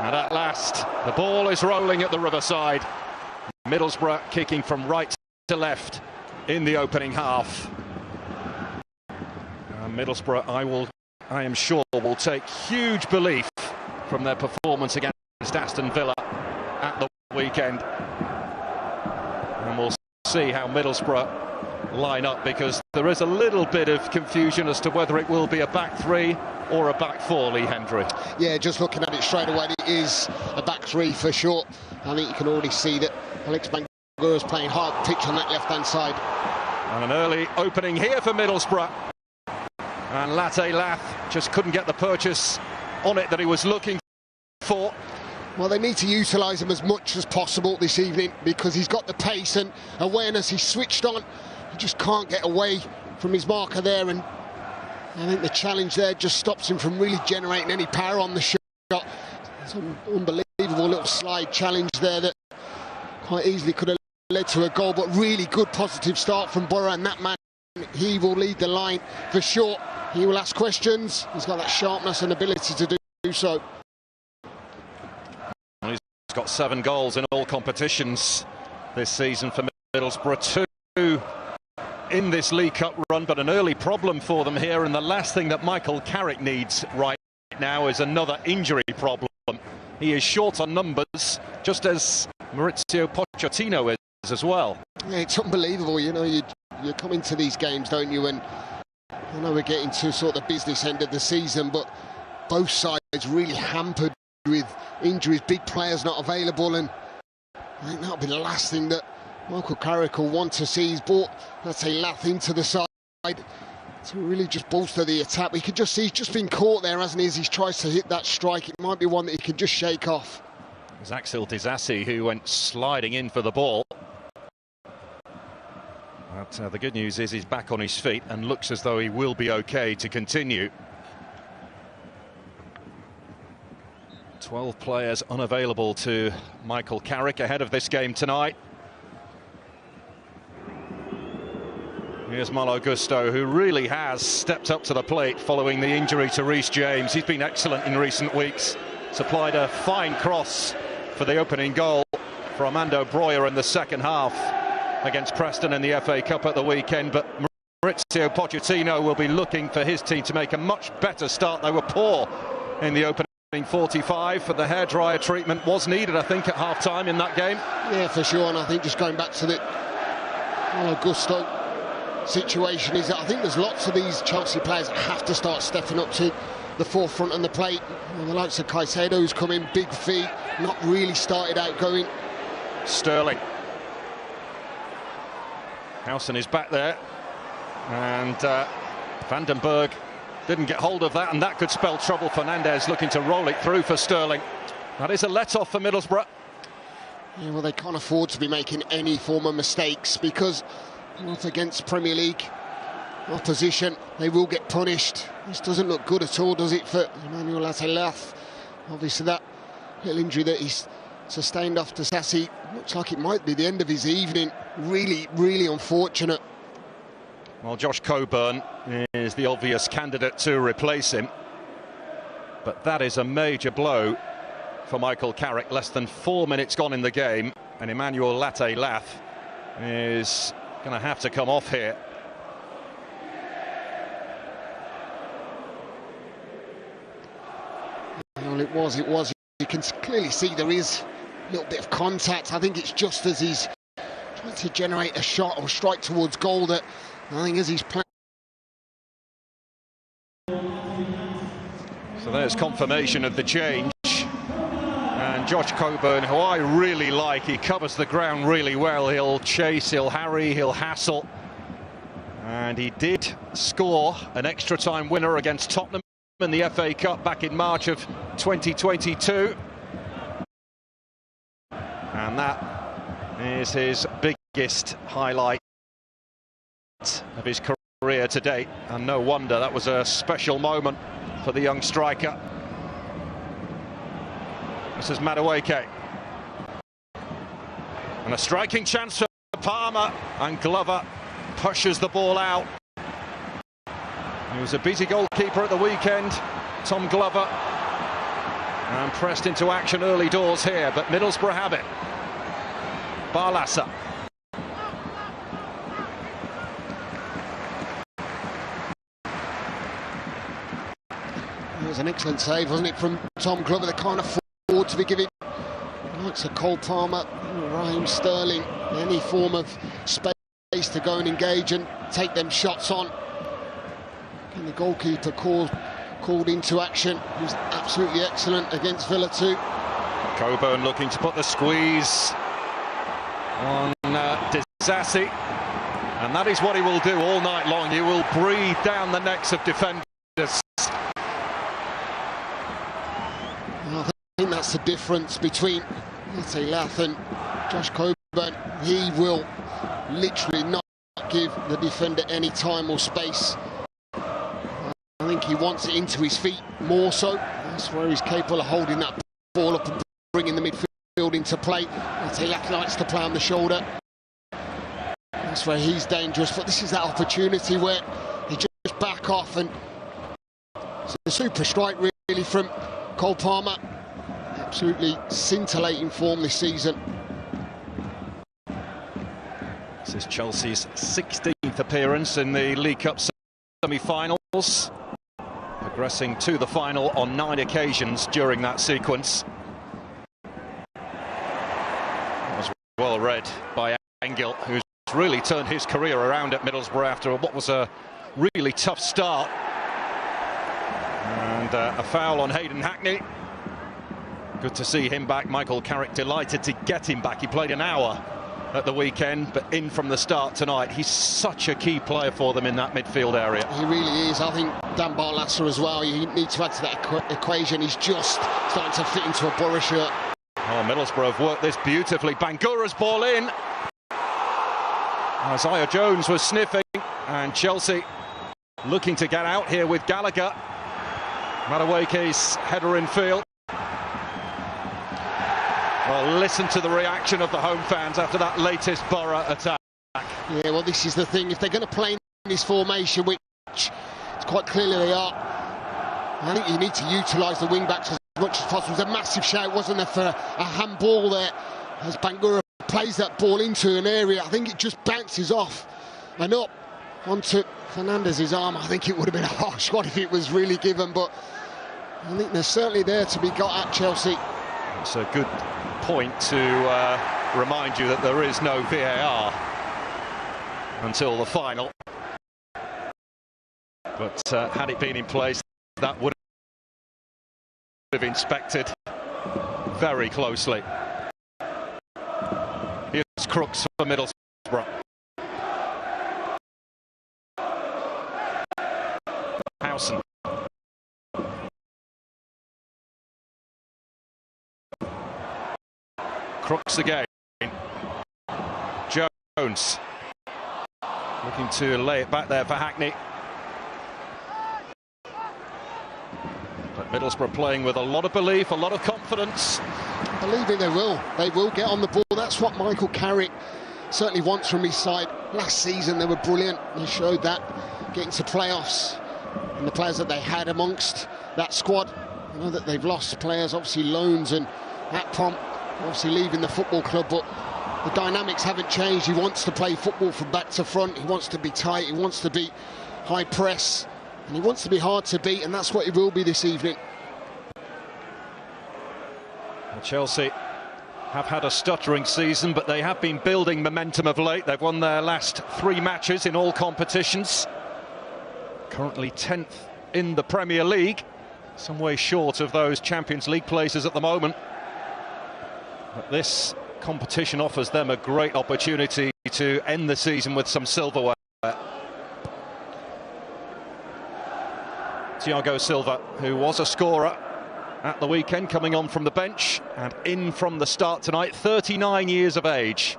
And at last, the ball is rolling at the Riverside. Middlesbrough kicking from right to left in the opening half. Middlesbrough, I am sure, will take huge belief from their performance against Aston Villa at the weekend. And we'll see how Middlesbrough line up, because there is a little bit of confusion as to whether it will be a back three or a back four, Lee Hendry. Yeah, just looking at it straight away, it is a back three for sure. I think you can already see that Alex Bangura is playing hard pitch on that left-hand side. And an early opening here for Middlesbrough. And Latte Lath just couldn't get the purchase on it that he was looking for. Well, they need to utilise him as much as possible this evening, because he's got the pace and awareness. He's switched on. He just can't get away from his marker there, and I think the challenge there just stops him from really generating any power on the shot. It's an unbelievable little slide challenge there that quite easily could have led to a goal, but really good positive start from Borough, and that man, he will lead the line for sure. He will ask questions. He's got that sharpness and ability to do so. He's got 7 goals in all competitions this season for Middlesbrough, 2 in this League Cup run, but an early problem for them here, and the last thing that Michael Carrick needs right now is another injury problem. He is short on numbers, just as Mauricio Pochettino is as well. Yeah, it's unbelievable. You know, you come into these games, don't you, and I know we're getting to sort of the business end of the season, but both sides really hampered with injuries, big players not available, and I think that'll be the last thing that Michael Carrick will want to see. He's brought, let's say, Lath into the side to really just bolster the attack. We can just see he's just been caught there, hasn't he, as he tries to hit that strike. It might be one that he can just shake off. It was Axel Disasi who went sliding in for the ball. But the good news is he's back on his feet and looks as though he will be okay to continue. 12 players unavailable to Michael Carrick ahead of this game tonight. Here's Malo Gusto, who really has stepped up to the plate following the injury to Reece James. He's been excellent in recent weeks. Supplied a fine cross for the opening goal for Armando Broja in the second half against Preston in the FA Cup at the weekend. But Mauricio Pochettino will be looking for his team to make a much better start. They were poor in the opening 45, but the hairdryer treatment was needed, I think, at half-time in that game. Yeah, for sure, and I think just going back to the Malo Gusto situation is that I think there's lots of these Chelsea players that have to start stepping up to the forefront on the plate. And the likes of Caicedo, who's come in, big feet, not really started out going. Sterling. Howson is back there, and Vandenberg didn't get hold of that, and that could spell trouble. Fernandez looking to roll it through for Sterling. That is a let-off for Middlesbrough. Yeah, well, they can't afford to be making any form of mistakes, because not against Premier League opposition. They will get punished. This doesn't look good at all, does it, for Emmanuel Latte-Lath? Obviously, that little injury that he's sustained after Sassi looks like it might be the end of his evening. Really, really unfortunate. Well, Josh Coburn is the obvious candidate to replace him, but that is a major blow for Michael Carrick. Less than 4 minutes gone in the game, and Emmanuel Latte-Lath is going to have to come off here. Well, it was. You can clearly see there is a little bit of contact. I think it's just as he's trying to generate a shot or strike towards goal that I think as he's playing. So there's confirmation of the change. And Josh Coburn, who I really like, he covers the ground really well. He'll chase, he'll harry, he'll hassle. And he did score an extra time winner against Tottenham in the FA Cup back in March of 2022. And that is his biggest highlight of his career to date, and no wonder. That was a special moment for the young striker. This is Madueke, and a striking chance for Palmer, and Glover pushes the ball out. He was a busy goalkeeper at the weekend, Tom Glover, And pressed into action early doors here, but Middlesbrough have it. Barlasa. It was an excellent save, wasn't it, from Tom Glover? They can't afford to be giving likes of Cole Palmer, Raheem Sterling, any form of space to go and engage and take them shots on. And the goalkeeper called into action. He was absolutely excellent against Villa too. Coburn looking to put the squeeze on Disasi, and that is what he will do all night long. He will breathe down the necks of defenders. I think that's the difference between Lath and Josh Coburn. He will literally not give the defender any time or space. I think he wants it into his feet more so. That's where he's capable of holding that ball up and bringing the midfield into play. Lath likes to play on the shoulder. That's where he's dangerous, but this is that opportunity where he just back off, and it's a super strike really from Cole Palmer. Absolutely scintillating form this season. This is Chelsea's 16th appearance in the League Cup semi-finals, progressing to the final on 9 occasions during that sequence. That was well read by Engel, who's really turned his career around at Middlesbrough after what was a really tough start. And a foul on Hayden Hackney. Good to see him back. Michael Carrick delighted to get him back. He played an hour at the weekend, but in from the start tonight. He's such a key player for them in that midfield area. He really is. I think Dan Barlasa as well, you need to add to that equation. He's just starting to fit into a Borough shirt. Oh, Middlesbrough have worked this beautifully. Bangura's ball in. Isaiah Jones was sniffing, and Chelsea looking to get out here with Gallagher. Madueke's header in field. Well, listen to the reaction of the home fans after that latest Borough attack. Yeah, well, this is the thing. If they're going to play in this formation, which it's quite clearly they are, I think you need to utilise the wing-backs as much as possible. There's a massive shout, wasn't there, for a handball there, as Bangura plays that ball into an area. I think it just bounces off and up onto Fernandez's arm. I think it would have been a harsh one if it was really given, but I think they're certainly there to be got at Chelsea. It's a good point to remind you that there is no VAR until the final. But had it been in place, that would have inspected very closely. Here's Crooks for Middlesbrough. Howson. Crooks again. Jones looking to lay it back there for Hackney. But Middlesbrough playing with a lot of belief, a lot of confidence. Believing they will. They will get on the ball. That's what Michael Carrick certainly wants from his side. Last season they were brilliant. They showed that, getting to playoffs. And the players that they had amongst that squad. I know that they've lost players, obviously loans and Akpom obviously leaving the football club, but the dynamics haven't changed. He wants to play football from back to front. He wants to be tight. He wants to be high press. And he wants to be hard to beat, and that's what he will be this evening. Well, Chelsea have had a stuttering season, but they have been building momentum of late. They've won their last 3 matches in all competitions. Currently 10th in the Premier League. Some way short of those Champions League places at the moment. But this competition offers them a great opportunity to end the season with some silverware. Thiago Silva, who was a scorer at the weekend, coming on from the bench and in from the start tonight, 39 years of age,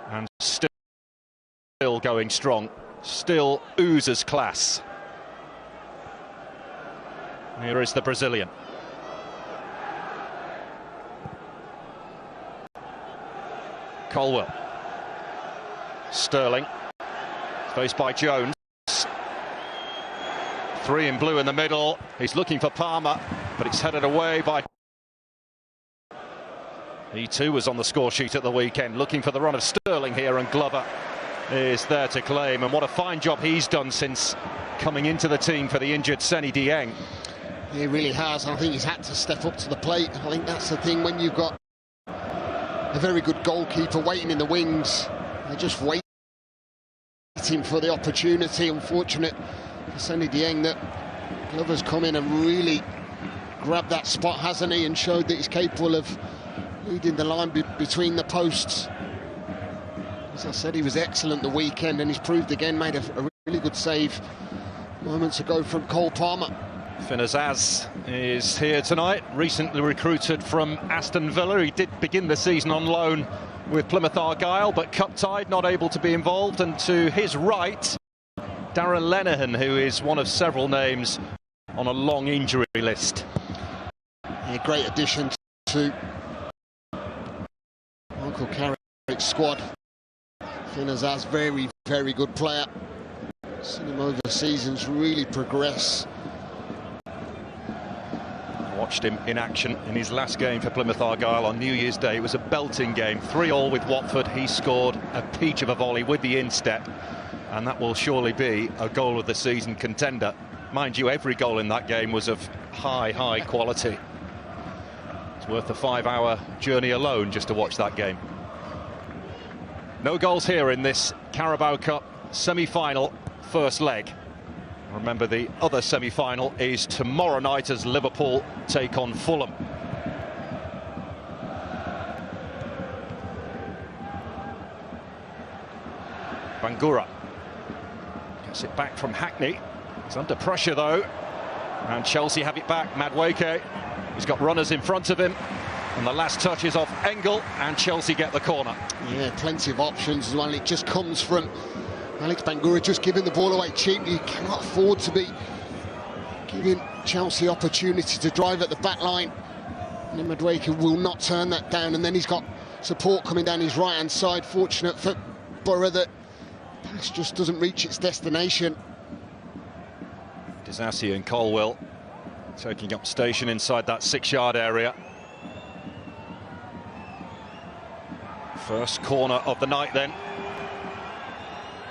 and still going strong, still oozes class. Here is the Brazilian. Colwell. Sterling. Faced by Jones. 3 in blue in the middle. He's looking for Palmer. but it's headed away by... He too was on the score sheet at the weekend, looking for the run of Sterling here, and Glover is there to claim. And what a fine job he's done since coming into the team for the injured Seny Dieng. He really has. I think he's had to step up to the plate. I think that's the thing when you've got a very good goalkeeper waiting in the wings. They're just waiting for the opportunity. Unfortunate for Seny Dieng that Glover's come in and really grabbed that spot, hasn't he, and showed that he's capable of leading the line between the posts. As I said, he was excellent the weekend, and he's proved again, made a really good save moments ago from Cole Palmer. Finn Azaz is here tonight, recently recruited from Aston Villa. He did begin the season on loan with Plymouth Argyle, but cup-tied, not able to be involved. And to his right, Darren Lenihan, who is one of several names on a long injury list. Yeah, great addition to Michael Carrick's squad. Finn Azaz, very, very good player. Seen him over seasons really progress. Watched him in action in his last game for Plymouth Argyle on New Year's Day. It was a belting game, 3-3 with Watford. He scored a peach of a volley with the instep, and that will surely be a goal of the season contender. Mind you, every goal in that game was of high quality. It's worth the 5-hour journey alone just to watch that game. No goals here in this Carabao Cup semi-final first leg. Remember, the other semi-final is tomorrow night as Liverpool take on Fulham. Bangura gets it back from Hackney. He's under pressure though, and Chelsea have it back. Madueke, he's got runners in front of him, and the last touch is off Engel, and Chelsea get the corner. Yeah, plenty of options as well. It just comes from Alex Bangura just giving the ball away cheaply. You cannot afford to be giving Chelsea opportunity to drive at the back line. And Madueke will not turn that down, and then he's got support coming down his right-hand side. Fortunate for Borough that pass just doesn't reach its destination. Disasi and Colwell taking up station inside that 6-yard area. First corner of the night then.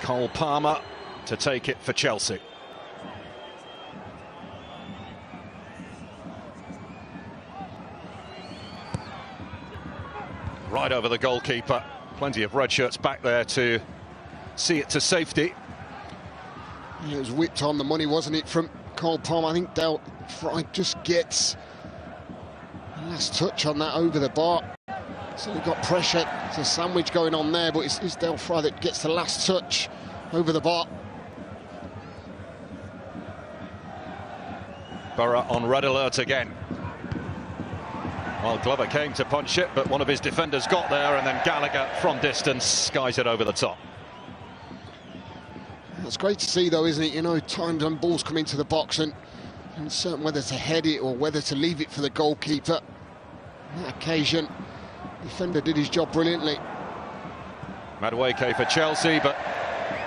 Cole Palmer to take it for Chelsea. Right over the goalkeeper. Plenty of red shirts back there to see it to safety. Yeah, it was whipped on the money, wasn't it, from Cole Palmer? I think Del Fry just gets the last touch on that over the bar. So we've got pressure. It's a sandwich going on there, but it's Del Fry that gets the last touch over the bar. Borough on red alert again. Well, Glover came to punch it, but one of his defenders got there, and then Gallagher from distance skies it over the top. It's great to see though, isn't it? You know, times when balls come into the box and uncertain whether to head it or whether to leave it for the goalkeeper. On that occasion, defender did his job brilliantly. Madueke for Chelsea, but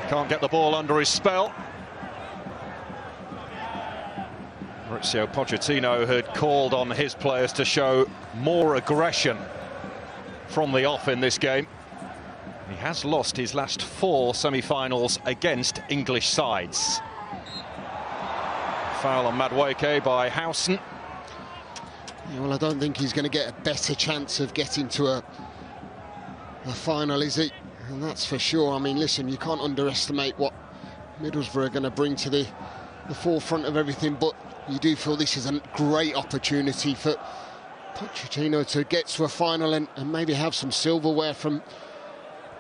can't get the ball under his spell. Mauricio Pochettino had called on his players to show more aggression from the off in this game. He has lost his last 4 semi-finals against English sides. Foul on Madueke by Howson. Yeah, well, I don't think he's going to get a better chance of getting to a final, is he? And that's for sure. I mean, listen, you can't underestimate what Middlesbrough are going to bring to the forefront of everything, but you do feel this is a great opportunity for Pochettino to get to a final and maybe have some silverware from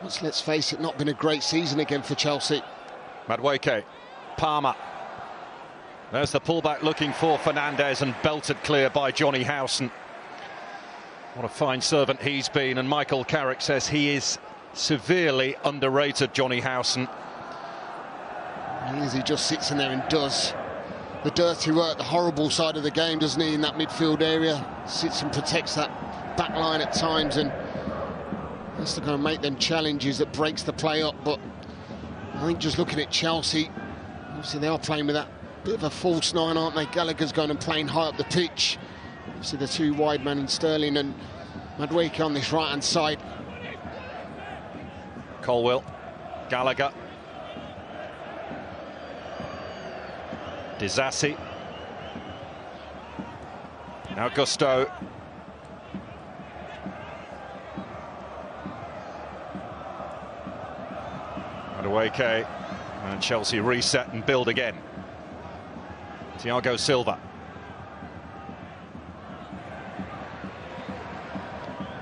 what's, let's face it, not been a great season again for Chelsea. Madueke, Palmer. There's the pullback looking for Fernandez, and belted clear by Johnny Howson. What a fine servant he's been, and Michael Carrick says he is severely underrated, Johnny Howson. He just sits in there and does the dirty work, the horrible side of the game, doesn't he, in that midfield area. Sits and protects that back line at times, and that's going to make them challenges that breaks the play up. But I think just looking at Chelsea, obviously they are playing with that bit of a false nine, aren't they? Gallagher's going and playing high up the pitch. See the two wide men in Sterling and Madueke on this right-hand side. Colwill, Gallagher, Disasi, now Gusto. Madueke, and Chelsea reset and build again. Thiago Silva.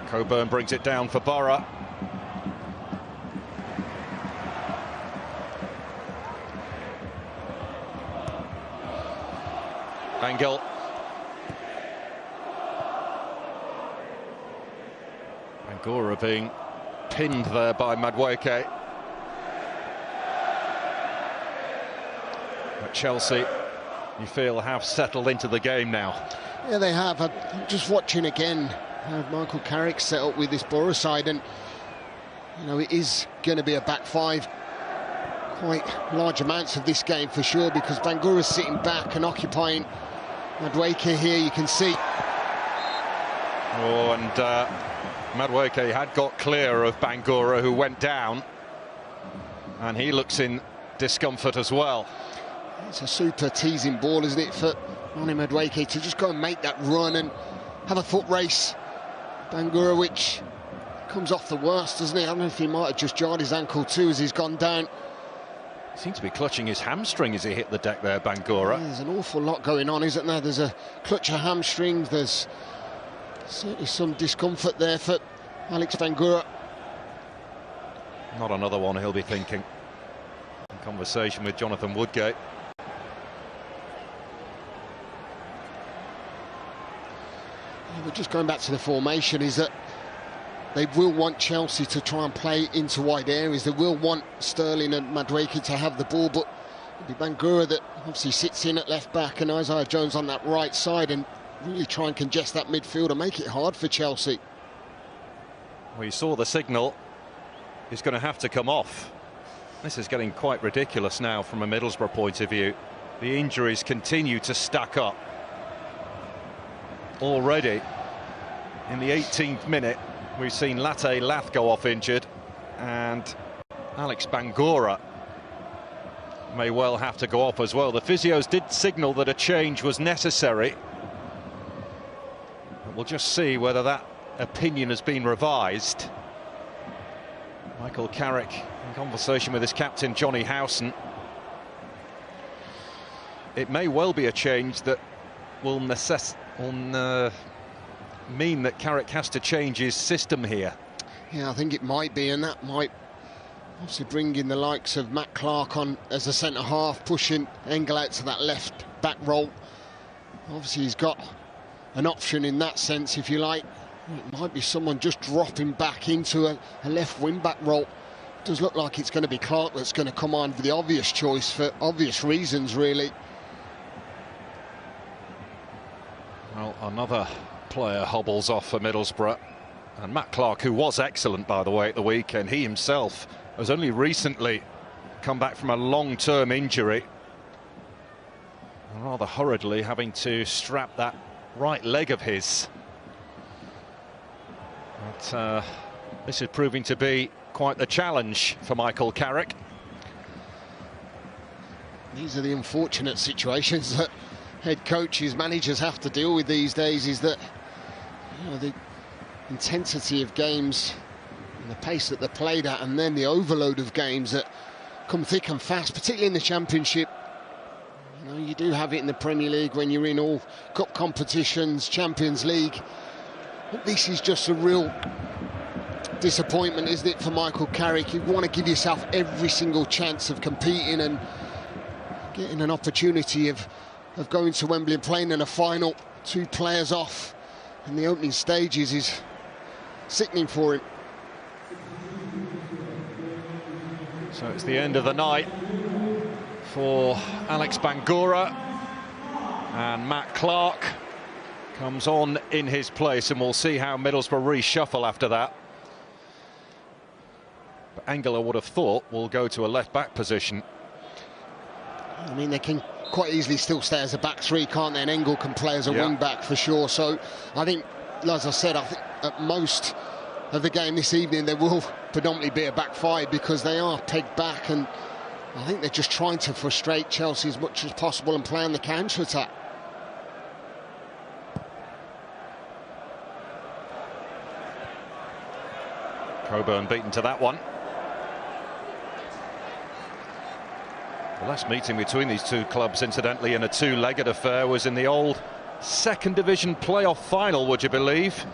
Coburn brings it down for Borough. Engel. Bangura being pinned there by Madueke. But Chelsea, you feel, have settled into the game now. Yeah, they have. I'm just watching again how Michael Carrick set up with this Borough side, and you know, it is going to be a back five quite large amounts of this game for sure, because Bangura's sitting back and occupying Madueke here, you can see. Oh, and Madueke had got clear of Bangura, who went down, and he looks in discomfort as well. It's a super teasing ball, isn't it, for Ronnie Madueke to just go and make that run and have a foot race. Bangura, which comes off the worst, doesn't he? I don't know if he might have just jarred his ankle too as he's gone down. He seems to be clutching his hamstring as he hit the deck there, Bangura. Yeah, there's an awful lot going on, isn't there? There's a clutch of hamstrings, there's certainly some discomfort there for Alex Bangura. Not another one, he'll be thinking. In conversation with Jonathan Woodgate. But just going back to the formation, is that they will want Chelsea to try and play into wide areas. They will want Sterling and Madueke to have the ball, but it'll be Bangura that obviously sits in at left back and Isaiah Jones on that right side, and really try and congest that midfield and make it hard for Chelsea. Well, you saw the signal. He's going to have to come off. This is getting quite ridiculous now from a Middlesbrough point of view. The injuries continue to stack up. Already in the 18th minute, we've seen Latte Lath go off injured, and Alex Bangura may well have to go off as well. The physios did signal that a change was necessary. We'll just see whether that opinion has been revised. Michael Carrick in conversation with his captain Johnny Howson. It may well be a change that will mean that Carrick has to change his system here. Yeah, I think it might be, and that might obviously bring in the likes of Matt Clark on as a centre-half, pushing Engel out to that left back role. Obviously he's got an option in that sense, if you like. It might be someone just dropping back into a left wing-back role. It does look like it's going to be Clark that's going to come on for the obvious choice, for obvious reasons, really. Well, another player hobbles off for Middlesbrough, and Matt Clark, who was excellent by the way at the weekend, he himself has only recently come back from a long-term injury, and rather hurriedly having to strap that right leg of his. But this is proving to be quite the challenge for Michael Carrick. These are the unfortunate situations that head coaches, managers have to deal with these days, is that, you know, the intensity of games and the pace that they're played at, and then the overload of games that come thick and fast, particularly in the Championship. You know, you do have it in the Premier League when you're in all cup competitions, Champions League. But this is just a real disappointment, isn't it, for Michael Carrick? You want to give yourself every single chance of competing and getting an opportunity of going to Wembley and playing in a final. Two players off in the opening stages is sickening for him. So it's the end of the night for Alex Bangura, and Matt Clark comes on in his place, and we'll see how Middlesbrough reshuffle after that. But Engel, I would have thought, will go to a left-back position. I mean, they can quite easily still stay as a back three, can't they? And Engel can play as a wing back for sure. So I think, as I said, I think at most of the game this evening there will predominantly be a back five, because they are pegged back, and I think they're just trying to frustrate Chelsea as much as possible and play on the counter-attack. Coburn beaten to that one. The last meeting between these two clubs, incidentally, in a two-legged affair, was in the old second division playoff final, would you believe?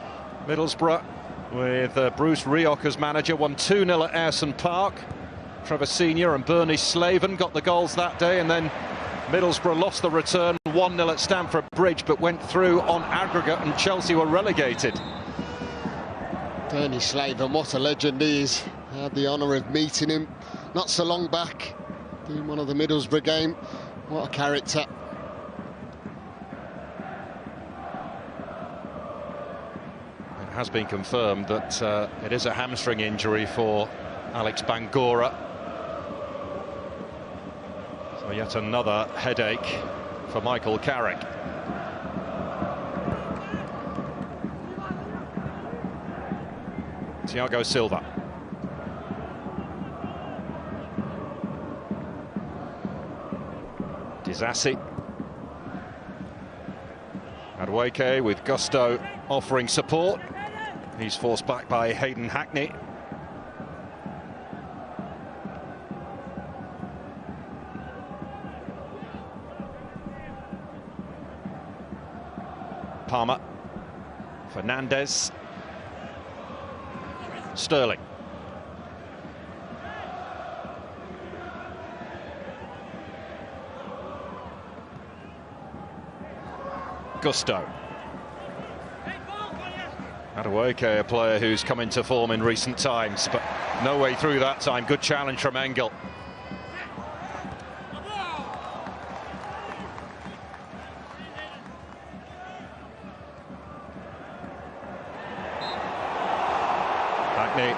Middlesbrough, with Bruce Rioch as manager, won 2-0 at Ayresome Park. Trevor Senior and Bernie Slaven got the goals that day, and then Middlesbrough lost the return 1-0 at Stamford Bridge, but went through on aggregate, and Chelsea were relegated. Bernie Slaven, what a legend he is. I had the honour of meeting him not so long back, doing one of the Middlesbrough game. What a character. It has been confirmed that it is a hamstring injury for Alex Bangura. So yet another headache for Michael Carrick. Thiago Silva. Disasi. Adweke with Gusto offering support. He's forced back by Hayden Hackney. Palmer. Fernandez. Sterling. Gusto. Adweke, a player who's come into form in recent times, but no way through that time. Good challenge from Engel. Hackney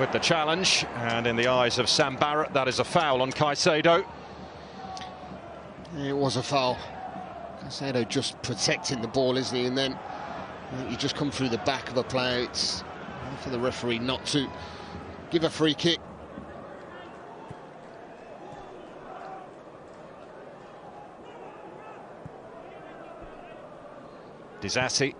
with the challenge, and in the eyes of Sam Barrett, that is a foul on Caicedo. It was a foul. Caicedo just protecting the ball, isn't he? And then you just come through the back of a player. It's for the referee not to give a free kick. Disasi.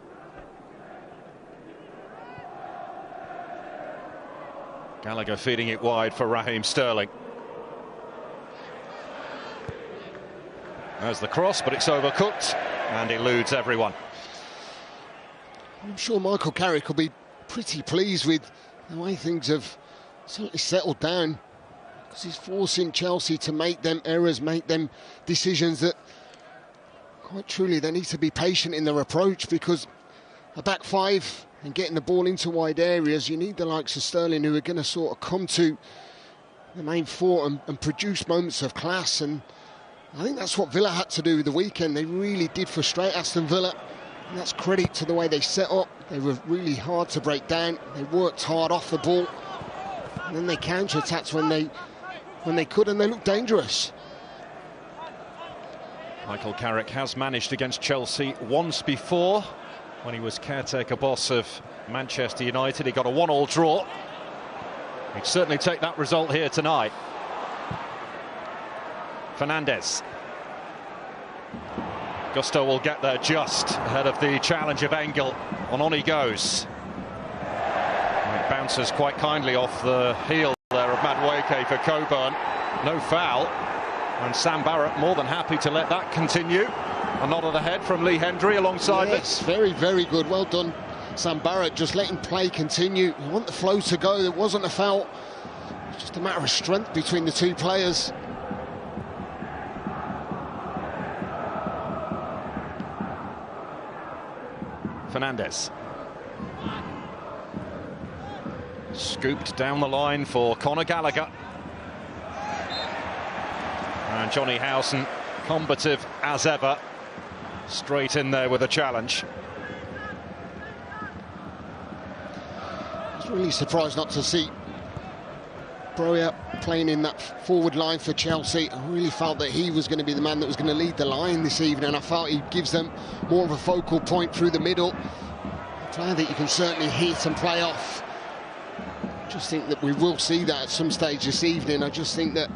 Gallagher feeding it wide for Raheem Sterling. There's the cross, but it's overcooked and eludes everyone. I'm sure Michael Carrick will be pretty pleased with the way things have certainly settled down, because he's forcing Chelsea to make them errors, make them decisions that, quite truly, they need to be patient in their approach, because a back five and getting the ball into wide areas, you need the likes of Sterling, who are going to sort of come to the main fort and produce moments of class. And I think that's what Villa had to do the weekend. They really did frustrate Aston Villa, and that's credit to the way they set up. They were really hard to break down. They worked hard off the ball, and then they counter-attacked when they could, and they looked dangerous. Michael Carrick has managed against Chelsea once before, when he was caretaker boss of Manchester United. He got a 1-1 draw. He'd certainly take that result here tonight. Fernandez. Gusto will get there just ahead of the challenge of Engel, and on he goes. And it bounces quite kindly off the heel there of Madueke for Coburn. No foul, and Sam Barrett more than happy to let that continue. A nod of the head from Lee Hendry alongside Yes, very, very good. Well done, Sam Barrett. Just letting play continue. You want the flow to go. There wasn't a foul. It's just a matter of strength between the two players. Fernandez. Scooped down the line for Conor Gallagher. And Johnny Howson, combative as ever, straight in there with a challenge. I was really surprised not to see Broja playing in that forward line for Chelsea. I really felt that he was going to be the man that was going to lead the line this evening. I felt he gives them more of a focal point through the middle. A player that you can certainly hit and play off. I just think that we will see that at some stage this evening. I just think that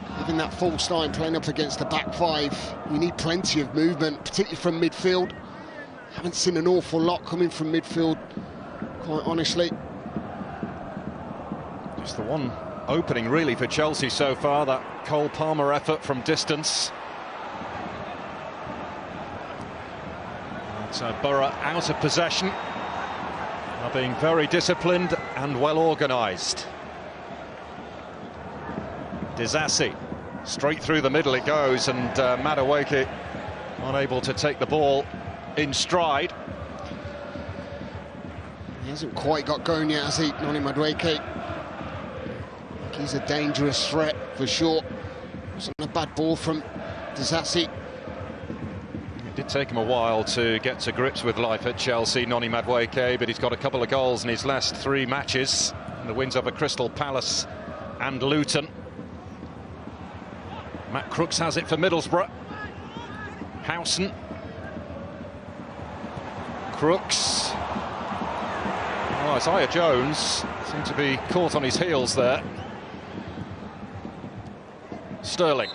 having that false line playing up against the back five, you need plenty of movement, particularly from midfield. Haven't seen an awful lot coming from midfield, quite honestly. Just the one opening really for Chelsea so far, that Cole Palmer effort from distance. So Borough out of possession, are being very disciplined and well organised. Disasi, straight through the middle it goes, and Madueke unable to take the ball in stride. He hasn't quite got going yet, has he, Noni Madueke? He's a dangerous threat for sure. Wasn't a bad ball from Disasi. It did take him a while to get to grips with life at Chelsea, Noni Madueke, but he's got a couple of goals in his last 3 matches. And the wins over Crystal Palace and Luton. Matt Crooks has it for Middlesbrough. Howson. Crooks. Oh, Isaiah Jones seemed to be caught on his heels there. Sterling.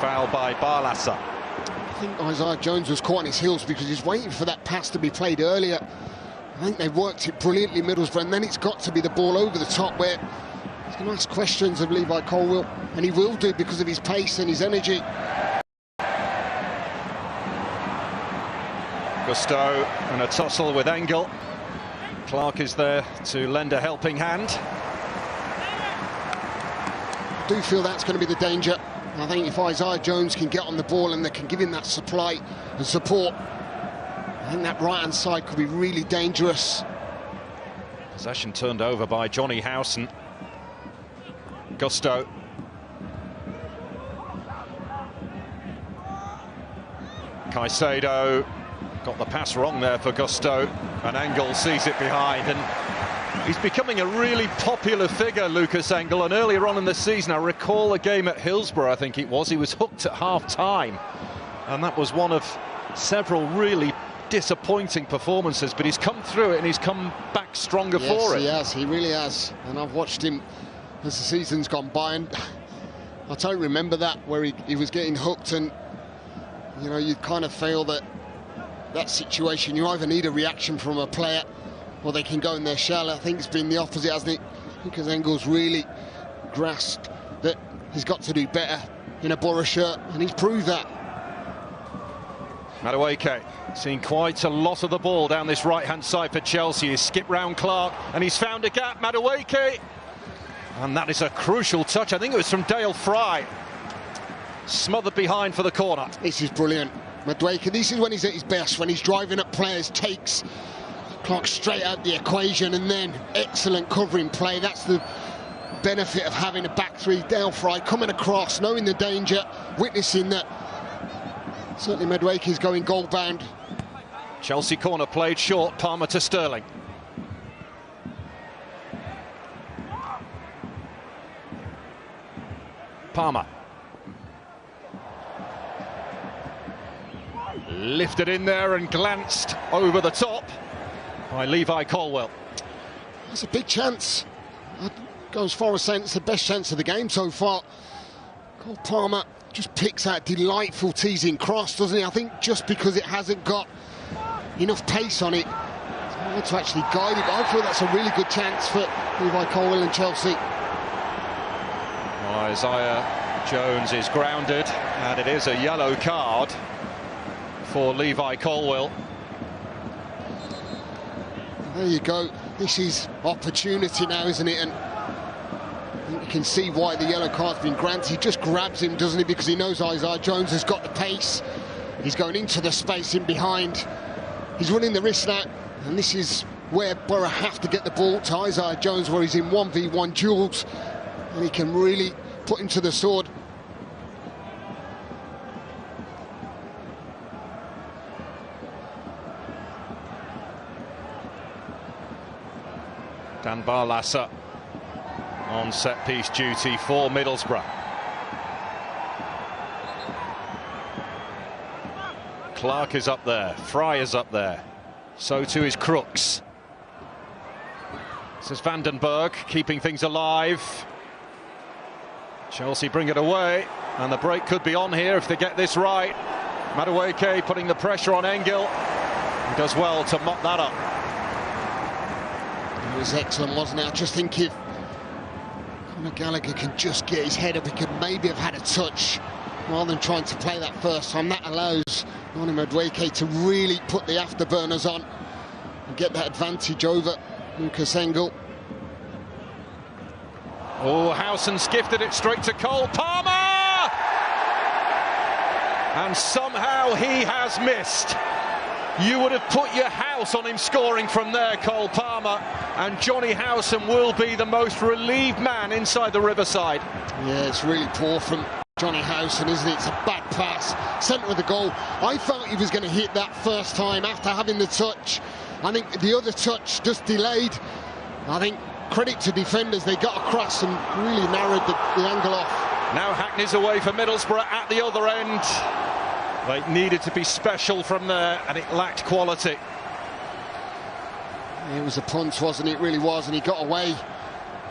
Foul by Barlasa. I think Isaiah Jones was caught on his heels because he's waiting for that pass to be played earlier. I think they worked it brilliantly, Middlesbrough, and then it's got to be the ball over the top where he's going to ask questions of Levi Colwill, and he will do because of his pace and his energy. Gusto and a tussle with Engel. Clark is there to lend a helping hand. I do feel that's going to be the danger. I think if Isaiah Jones can get on the ball and they can give him that supply and support, I think that right-hand side could be really dangerous. Possession turned over by Johnny Howson. Gusto. Caicedo got the pass wrong there for Gusto, and Engel sees it behind, and he's becoming a really popular figure, Lucas Engel. And earlier on in the season, I recall a game at Hillsborough, I think it was, he was hooked at half-time, and that was one of several really disappointing performances, but he's come through it and he's come back stronger for it. Yes, he really has, and I've watched him as the season's gone by, and I don't remember that where he was getting hooked, and you know, you kind of feel that situation, you either need a reaction from a player or they can go in their shell. I think it's been the opposite, hasn't it? Because Engel's really grasped that he's got to do better in a Borough shirt, and he's proved that. Madueke seeing quite a lot of the ball down this right-hand side for Chelsea. He's skipped round Clark and he's found a gap. Madueke, and that is a crucial touch. I think it was from Dale Fry. Smothered behind for the corner. This is brilliant. Madueke, this is when he's at his best, when he's driving up players, takes Clark straight out the equation, and then excellent covering play. That's the benefit of having a back three. Dale Fry coming across, knowing the danger, witnessing that. Certainly Madueke is going goal bound. Chelsea corner played short, Palmer to Sterling. Palmer. Lifted in there and glanced over the top by Levi Colwill. That's a big chance. I'd go as far as saying it's the best chance of the game so far. Cole Palmer just picks that delightful teasing cross, doesn't he? I think just because it hasn't got enough pace on it, it's hard to actually guide it, but I feel that's a really good chance for Levi Colwill and Chelsea. Well, Isaiah Jones is grounded, and it is a yellow card for Levi Colwill. There you go. This is opportunity now, isn't it? And I think you can see why the yellow card's been granted. He just grabs him, doesn't he? Because he knows Isaiah Jones has got the pace. He's going into the space in behind. He's running the risk now. And this is where Borough have to get the ball to Isaiah Jones, where he's in 1v1 duels. And he can really put him to the sword. Dan Barlasa on set-piece duty for Middlesbrough. Clark is up there, Fry is up there, so too is Crooks. This is Vandenberg keeping things alive. Chelsea bring it away, and the break could be on here if they get this right. Madueke putting the pressure on Engel. He does well to mop that up. It was excellent, wasn't it? I just think if Conor Gallagher can just get his head up, he could maybe have had a touch rather than trying to play that first time. That allows Madueke to really put the afterburners on and get that advantage over Lucas Engel. Oh, Howson's gifted it straight to Cole Palmer! And somehow he has missed. You would have put your house on him scoring from there, Cole Palmer, and Johnny Howson will be the most relieved man inside the Riverside. Yeah, it's really poor from Johnny Howson, isn't it? It's a bad pass, centre of the goal. I felt he was going to hit that first time after having the touch. I think the other touch just delayed. I think credit to defenders, they got across and really narrowed the angle off. Now Hackney's away for Middlesbrough at the other end. They needed to be special from there, and it lacked quality. It was a punt, wasn't it? It really was, and he got away.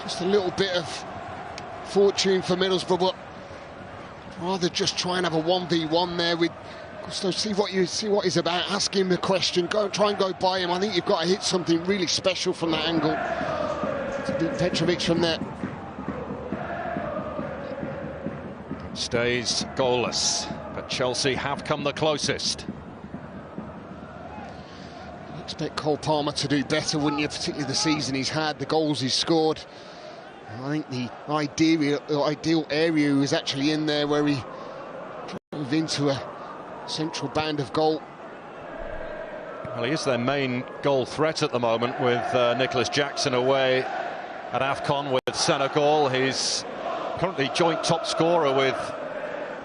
Just a little bit of fortune for Middlesbrough, but rather just try and have a 1v1 there with Gusto. See what he's about. Ask him the question. Try and go by him. I think you've got to hit something really special from that angle to beat Petrovic from there. Stays goalless, but Chelsea have come the closest. You'd expect Cole Palmer to do better, wouldn't you? Particularly the season he's had, the goals he's scored. I think the ideal area was actually in there where he drove into a central band of goal. Well, he is their main goal threat at the moment, with Nicholas Jackson away at AFCON with Senegal. He's currently joint top scorer with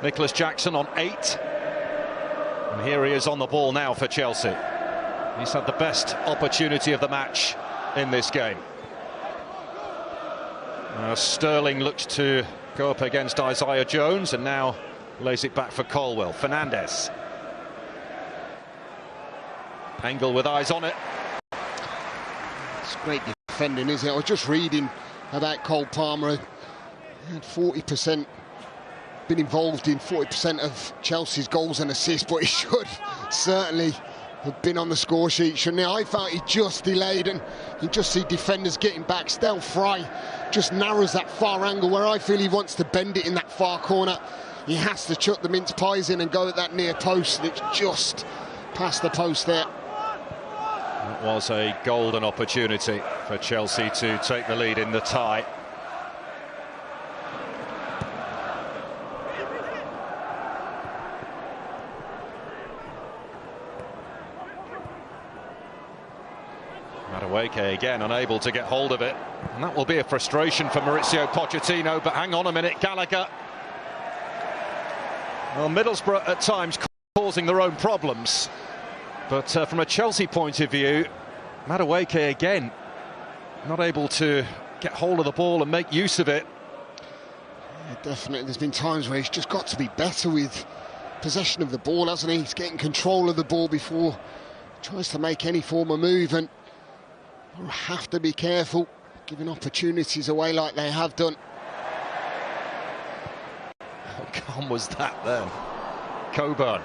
Nicholas Jackson on 8. And here he is on the ball now for Chelsea. He's had the best opportunity of the match in this game. Sterling looks to go up against Isaiah Jones and now lays it back for Colwell. Fernandes. Engel with eyes on it. It's great defending, isn't it? I was just reading about Cole Palmer. He had 40%, been involved in 40% of Chelsea's goals and assists, but he should certainly have been on the score sheet, shouldn't he? I felt he just delayed, and you just see defenders getting back. Stel Fry just narrows that far angle where I feel he wants to bend it in that far corner. He has to chuck the mince pies in and go at that near post, and it's just past the post there. That was a golden opportunity for Chelsea to take the lead in the tie. Madueke again unable to get hold of it, and that will be a frustration for Mauricio Pochettino. But hang on a minute, Gallagher. Well, Middlesbrough at times causing their own problems, but from a Chelsea point of view, Madueke again not able to get hold of the ball and make use of it. Yeah, definitely, there's been times where he's just got to be better with possession of the ball, hasn't he? He's getting control of the ball before he tries to make any form of move, and we'll have to be careful giving opportunities away like they have done. How calm was that then? Coburn.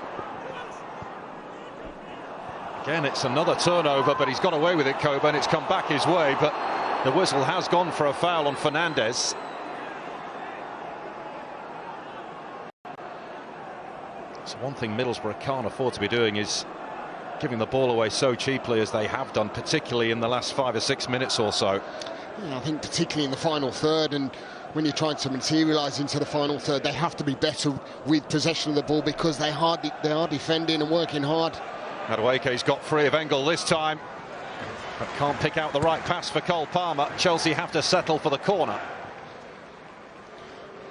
Again, it's another turnover, but he's got away with it, Coburn. It's come back his way, but the whistle has gone for a foul on Fernandes. So one thing Middlesbrough can't afford to be doing is giving the ball away so cheaply as they have done, particularly in the last 5 or 6 minutes or so. Yeah, I think particularly in the final third, and when you're trying to materialise into the final third, they have to be better with possession of the ball because they are defending and working hard. Madueke's got free of Engel this time, but can't pick out the right pass for Cole Palmer. Chelsea have to settle for the corner.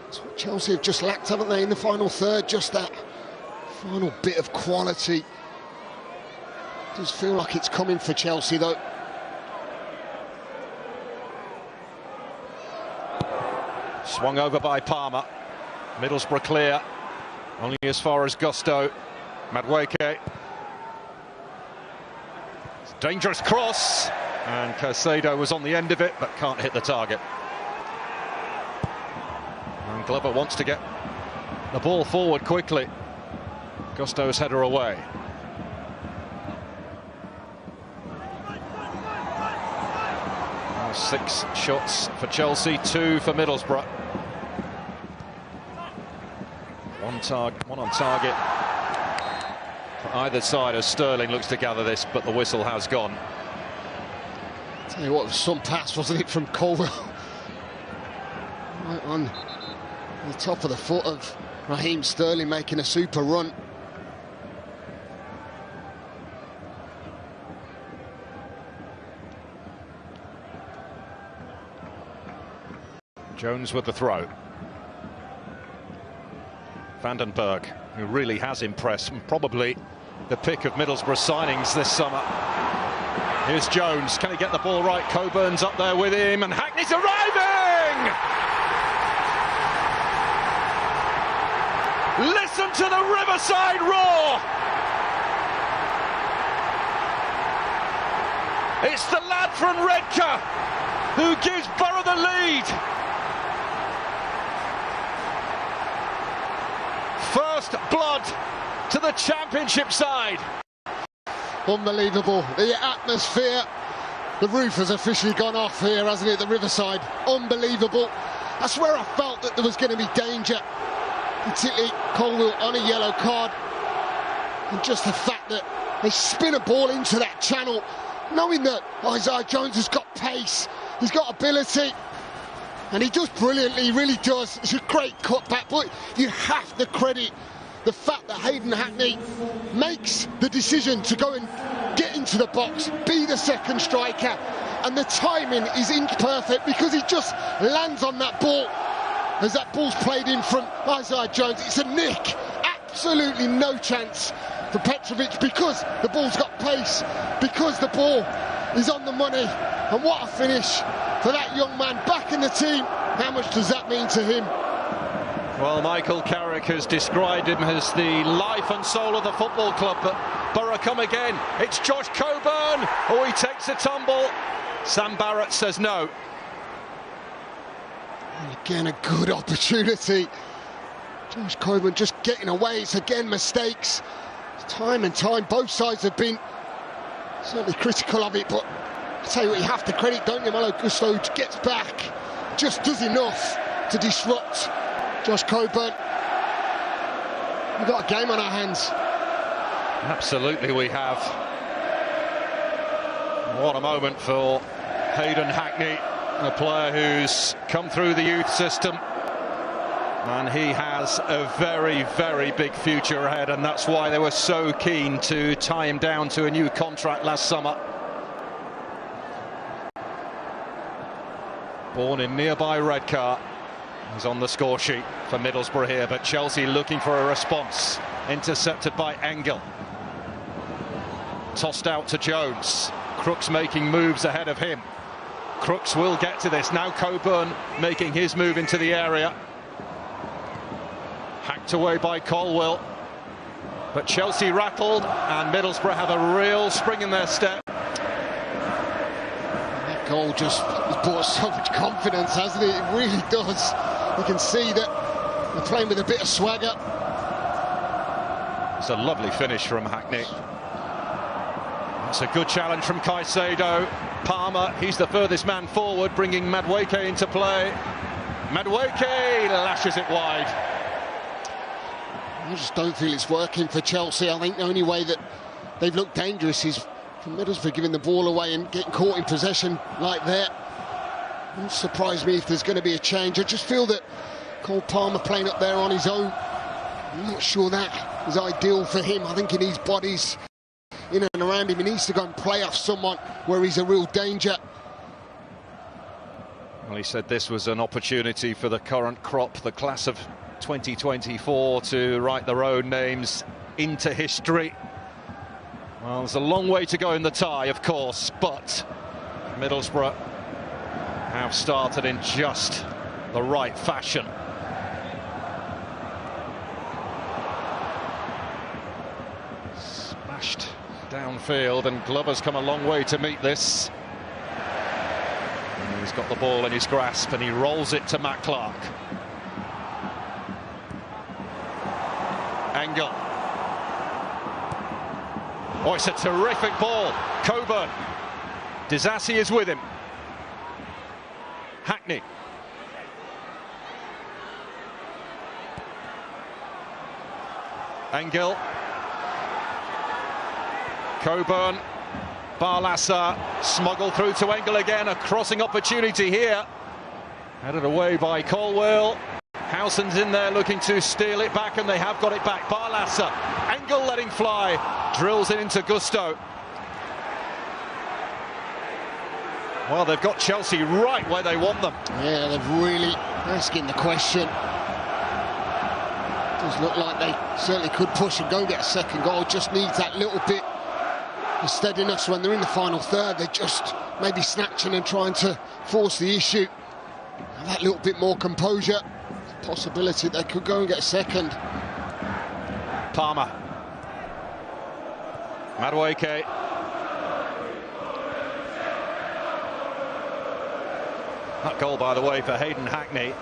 That's what Chelsea have just lacked, haven't they, in the final third? Just that final bit of quality. It does feel like it's coming for Chelsea, though. Swung over by Palmer. Middlesbrough clear. Only as far as Gusto. Madueke. Dangerous cross. And Caicedo was on the end of it, but can't hit the target. And Glover wants to get the ball forward quickly. Gusto's header away. Now 6 shots for Chelsea, 2 for Middlesbrough. One on target for either side as Sterling looks to gather this, but the whistle has gone. Tell you what, some pass, wasn't it, from Colwell? Right on the top of the foot of Raheem Sterling, making a super run. Jones with the throw. Vandenberg, who really has impressed, and probably the pick of Middlesbrough signings this summer. Here's Jones, can he get the ball right? Coburn's up there with him, and Hackney's arriving! Listen to the Riverside roar! It's the lad from Redcar who gives Borough the lead. First blood to the Championship side. Unbelievable. The atmosphere. The roof has officially gone off here, hasn't it, the Riverside? Unbelievable. That's where I felt that there was going to be danger. Particularly Colwell on a yellow card. And just the fact that they spin a ball into that channel, knowing that Isaiah Jones has got pace, he's got ability. And he does brilliantly, he really does. It's a great cutback, but you have to credit the fact that Hayden Hackney makes the decision to go and get into the box, be the second striker, and the timing is inch perfect because he just lands on that ball as that ball's played in from Isaiah Jones. It's a nick, absolutely no chance for Petrovic because the ball's got pace, because the ball is on the money. And what a finish for that young man back in the team. How much does that mean to him? Well, Michael Carrick has described him as the life and soul of the football club, but Borough come again. It's Josh Coburn. Oh, he takes a tumble. Sam Barrett says no. And again, a good opportunity. Josh Coburn just getting away. It's again mistakes. Time and time, both sides have been certainly critical of it, but I tell you what, you have to credit, don't you, Malo Gusto gets back, just does enough to disrupt Josh Coburn. We've got a game on our hands. Absolutely we have. What a moment for Hayden Hackney, a player who's come through the youth system. And he has a very, very big future ahead, and that's why they were so keen to tie him down to a new contract last summer. Born in nearby Redcar. He's on the score sheet for Middlesbrough here, but Chelsea looking for a response. Intercepted by Engel. Tossed out to Jones. Crooks making moves ahead of him. Crooks will get to this. Now Coburn making his move into the area. Hacked away by Colwell. But Chelsea rattled, and Middlesbrough have a real spring in their step. That goal just has brought so much confidence, hasn't it? It really does. You can see that they're playing with a bit of swagger. It's a lovely finish from Hackney. It's a good challenge from Caicedo. Palmer, he's the furthest man forward, bringing Madueke into play. Madueke lashes it wide. I just don't feel it's working for Chelsea. I think the only way that they've looked dangerous is for Middlesbrough giving the ball away and getting caught in possession like that. It wouldn't surprise me if there's going to be a change. I just feel that Cole Palmer playing up there on his own, I'm not sure that is ideal for him. I think he needs bodies in and around him. He needs to go and play off someone where he's a real danger. Well, he said this was an opportunity for the current crop, the class of 2024, to write their own names into history. Well, there's a long way to go in the tie, of course, but Middlesbrough have started in just the right fashion. Smashed downfield, and Glover's come a long way to meet this. And he's got the ball in his grasp and he rolls it to Matt Clark. Engel. Oh, it's a terrific ball. Coburn. Disassi is with him. Hackney. Engel. Coburn. Barlassa smuggled through to Engel again. A crossing opportunity here. Headed away by Colwell. Howson's in there looking to steal it back, and they have got it back. Barlassa. Engel letting fly. Drills it into Gusto. Well, they've got Chelsea right where they want them. Yeah, they're really asking the question. Does look like they certainly could push and go and get a second goal. Just needs that little bit of steadiness when they're in the final third. They're just maybe snatching and trying to force the issue. And that little bit more composure. Possibility they could go and get a second. Palmer. Madueke. That goal, by the way, for Hayden Hackney.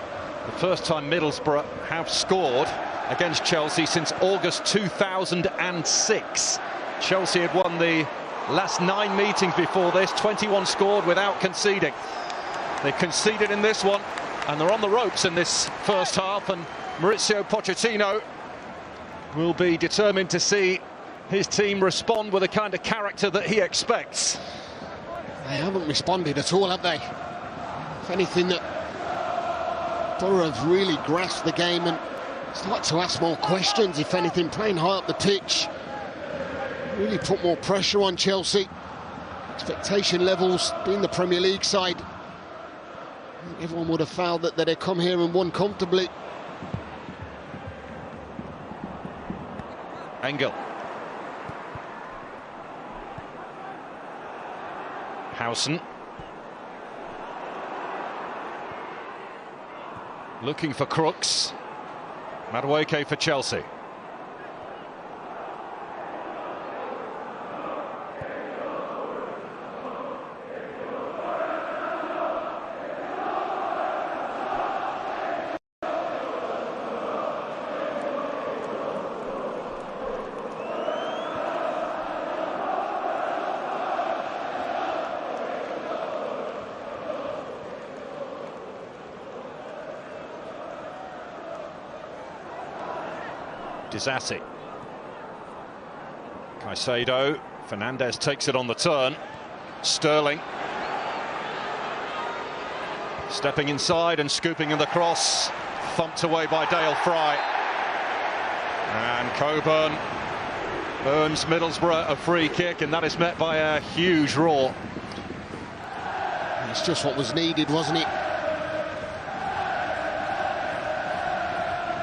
The first time Middlesbrough have scored against Chelsea since August 2006. Chelsea had won the last 9 meetings before this, 21 scored without conceding. They conceded in this one, and they're on the ropes in this first half, and Mauricio Pochettino will be determined to see his team respond with the kind of character that he expects. They haven't responded at all, have they? If anything, that Borough have really grasped the game and started to ask more questions, if anything, playing high up the pitch. Really put more pressure on Chelsea. Expectation levels, being the Premier League side, everyone would have felt that they'd come here and won comfortably. Engel. Howson. Looking for Crooks. Madueke for Chelsea. Disassi. Caicedo. Fernandez takes it on the turn. Sterling. Stepping inside and scooping in the cross. Thumped away by Dale Fry. And Coburn earns Middlesbrough a free kick, and that is met by a huge roar. It's just what was needed, wasn't it?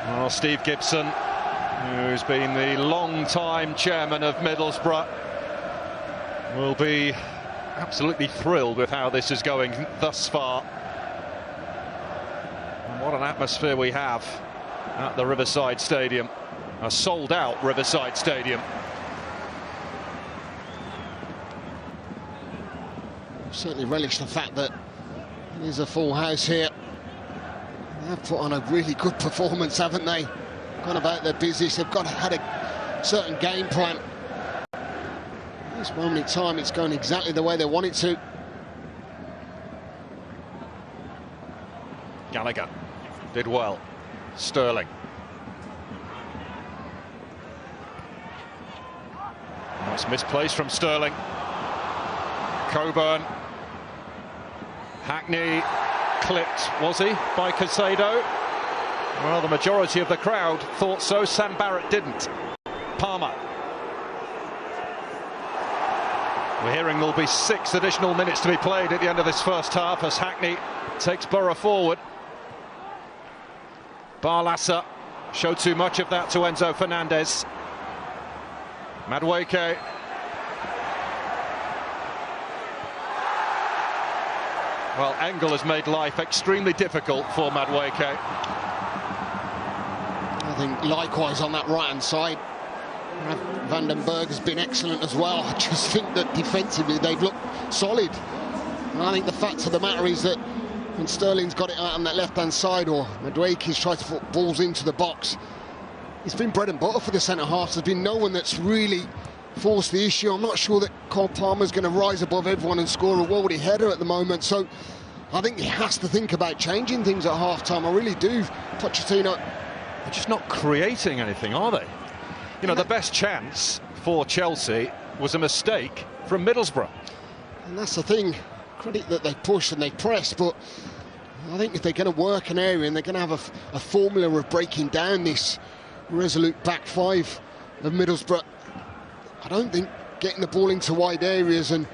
Well, Steve Gibson, who's been the long-time chairman of Middlesbrough, will be absolutely thrilled with how this is going thus far. And what an atmosphere we have at the Riverside Stadium, a sold-out Riverside Stadium. Certainly relish the fact that it is a full house here. They've put on a really good performance, haven't they? Gone about their business. They've had a certain game plan. At this moment in time, it's going exactly the way they want it to. Gallagher did well. Sterling. Nice misplaced from Sterling. Coburn. Hackney clipped, was he, by Caicedo? Well, the majority of the crowd thought so. Sam Barrett didn't. Palmer. We're hearing there'll be 6 additional minutes to be played at the end of this first half as Hackney takes Borough forward. Barlassa showed too much of that to Enzo Fernandez. Madueke. Well, Engel has made life extremely difficult for Madueke. I think likewise on that right-hand side. Vandenberg has been excellent as well. I just think that defensively they've looked solid. And I think the fact of the matter is that when Sterling's got it out on that left-hand side, or Madueke's tried to put balls into the box, it's been bread and butter for the centre-halves. There's been no one that's really forced the issue. I'm not sure that Cole Palmer's going to rise above everyone and score a worldy header at the moment. So I think he has to think about changing things at half-time. I really do. Pochettino. They're just not creating anything, are they? You know, the best chance for Chelsea was a mistake from Middlesbrough. And that's the thing. Credit that they push and they press, but I think if they're going to work an area and they're going to have a formula of breaking down this resolute back five of Middlesbrough, I don't think getting the ball into wide areas and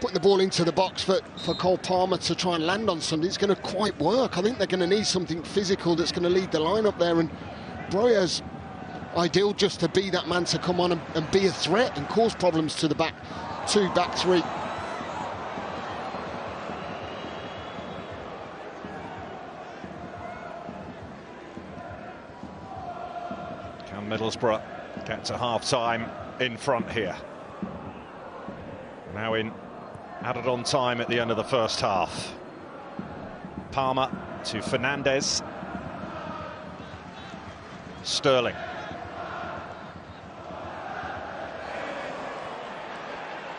putting the ball into the box for Cole Palmer to try and land on something, it's going to quite work. I think they're going to need something physical that's going to lead the line up there, and Broja's ideal just to be that man to come on and be a threat and cause problems to the back two, back three. Can Middlesbrough get to half-time in front here? Now in added on time at the end of the first half. Palmer to Fernandez. Sterling.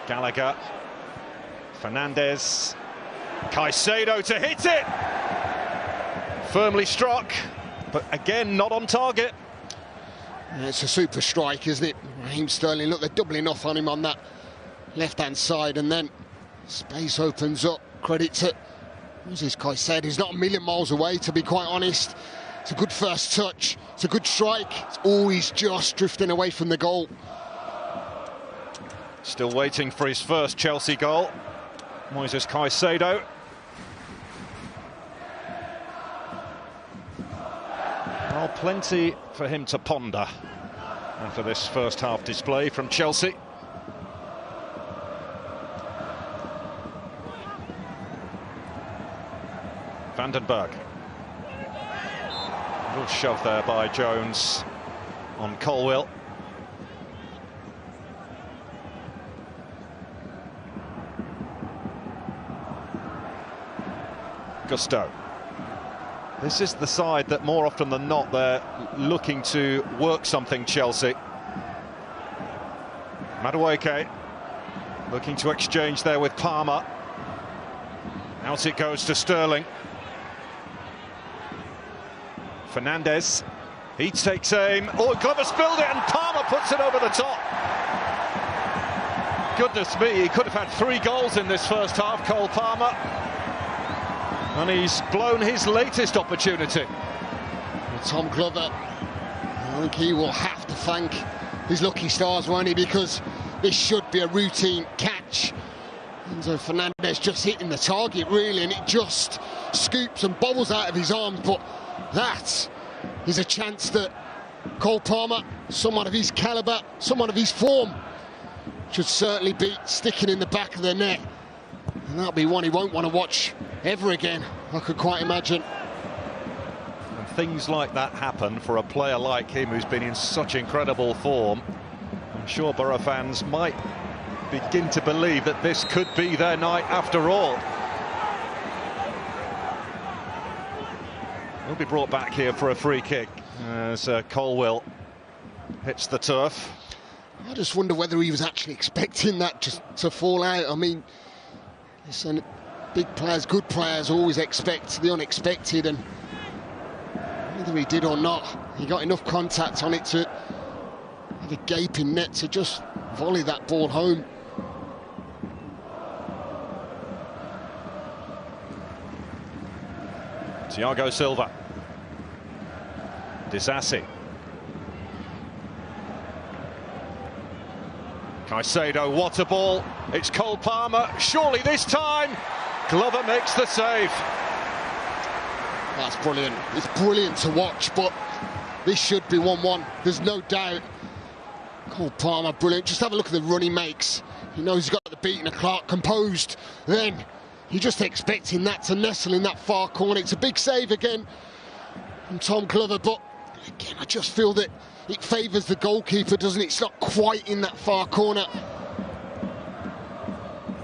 Gallagher. Fernandez. Caicedo to hit it. Firmly struck, but again not on target. It's a super strike, isn't it? Raheem Sterling, look, they're doubling off on him on that left-hand side, and then space opens up. Credit to Moses Caicedo. He's not a million miles away, to be quite honest. It's a good first touch. It's a good strike. It's always just drifting away from the goal. Still waiting for his first Chelsea goal. Moises Caicedo. Well, plenty for him to ponder after this first half display from Chelsea. Vandenberg. A little shove there by Jones on Colwill. Gusto. This is the side that more often than not they're looking to work something, Chelsea. Madueke looking to exchange there with Palmer. Out it goes to Sterling. Fernandez. He takes aim. Oh, Glover spilled it and Palmer puts it over the top. Goodness me, he could have had 3 goals in this first half, Cole Palmer. And he's blown his latest opportunity. Well, Tom Glover, I think he will have to thank his lucky stars, won't he? Because this should be a routine catch. Enzo Fernandez just hitting the target, really, and it just scoops and bobbles out of his arms. But that is a chance that Cole Palmer, someone of his calibre, someone of his form, should certainly be sticking in the back of the net. And that'll be one he won't want to watch ever again, I could quite imagine. And things like that happen for a player like him who's been in such incredible form. I'm sure Borough fans might begin to believe that this could be their night after all. He'll be brought back here for a free kick as Colwill hits the turf. I just wonder whether he was actually expecting that just to fall out. I mean, listen, big players, good players always expect the unexpected, and whether he did or not, he got enough contact on it to have a gaping net to just volley that ball home. Thiago Silva. Disasi. Caicedo, what a ball. It's Cole Palmer, surely this time. Glover makes the save. That's brilliant. It's brilliant to watch, but this should be 1-1. There's no doubt. Cole Palmer, brilliant. Just have a look at the run he makes. He knows he's got the beating of Clark composed. Then You're just expecting that to nestle in that far corner. It's a big save again from Tom Glover, but again, I just feel that it favours the goalkeeper, doesn't it? It's not quite in that far corner.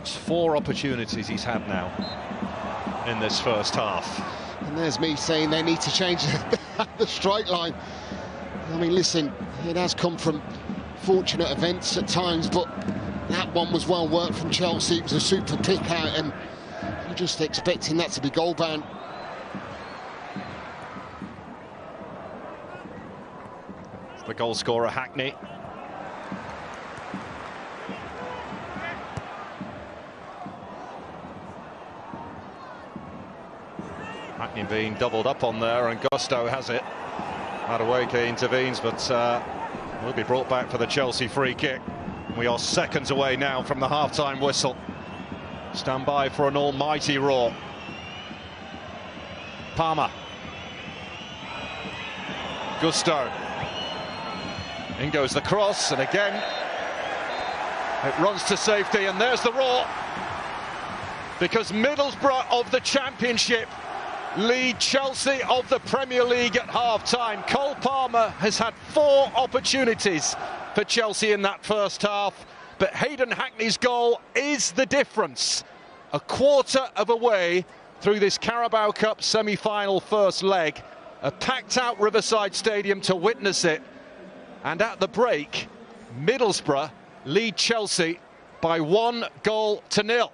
It's 4 opportunities he's had now in this first half. And there's me saying they need to change the strike line. I mean, listen, it has come from fortunate events at times, but that one was well worked from Chelsea. It was a super pick out, and you're just expecting that to be goal bound. The goal scorer, Hackney. Hackney being doubled up on there, and Gusto has it. Madueke intervenes, but will be brought back for the Chelsea free kick. We are seconds away now from the half-time whistle. Stand by for an almighty roar. Palmer. Gusto. In goes the cross, and again it runs to safety, and there's the roar, because Middlesbrough of the Championship lead Chelsea of the Premier League at half-time. Cole Palmer has had 4 opportunities for Chelsea in that first half, but Hayden Hackney's goal is the difference. A quarter of a way through this Carabao Cup semi-final first leg, a packed-out Riverside Stadium to witness it. And at the break, Middlesbrough lead Chelsea by 1-0.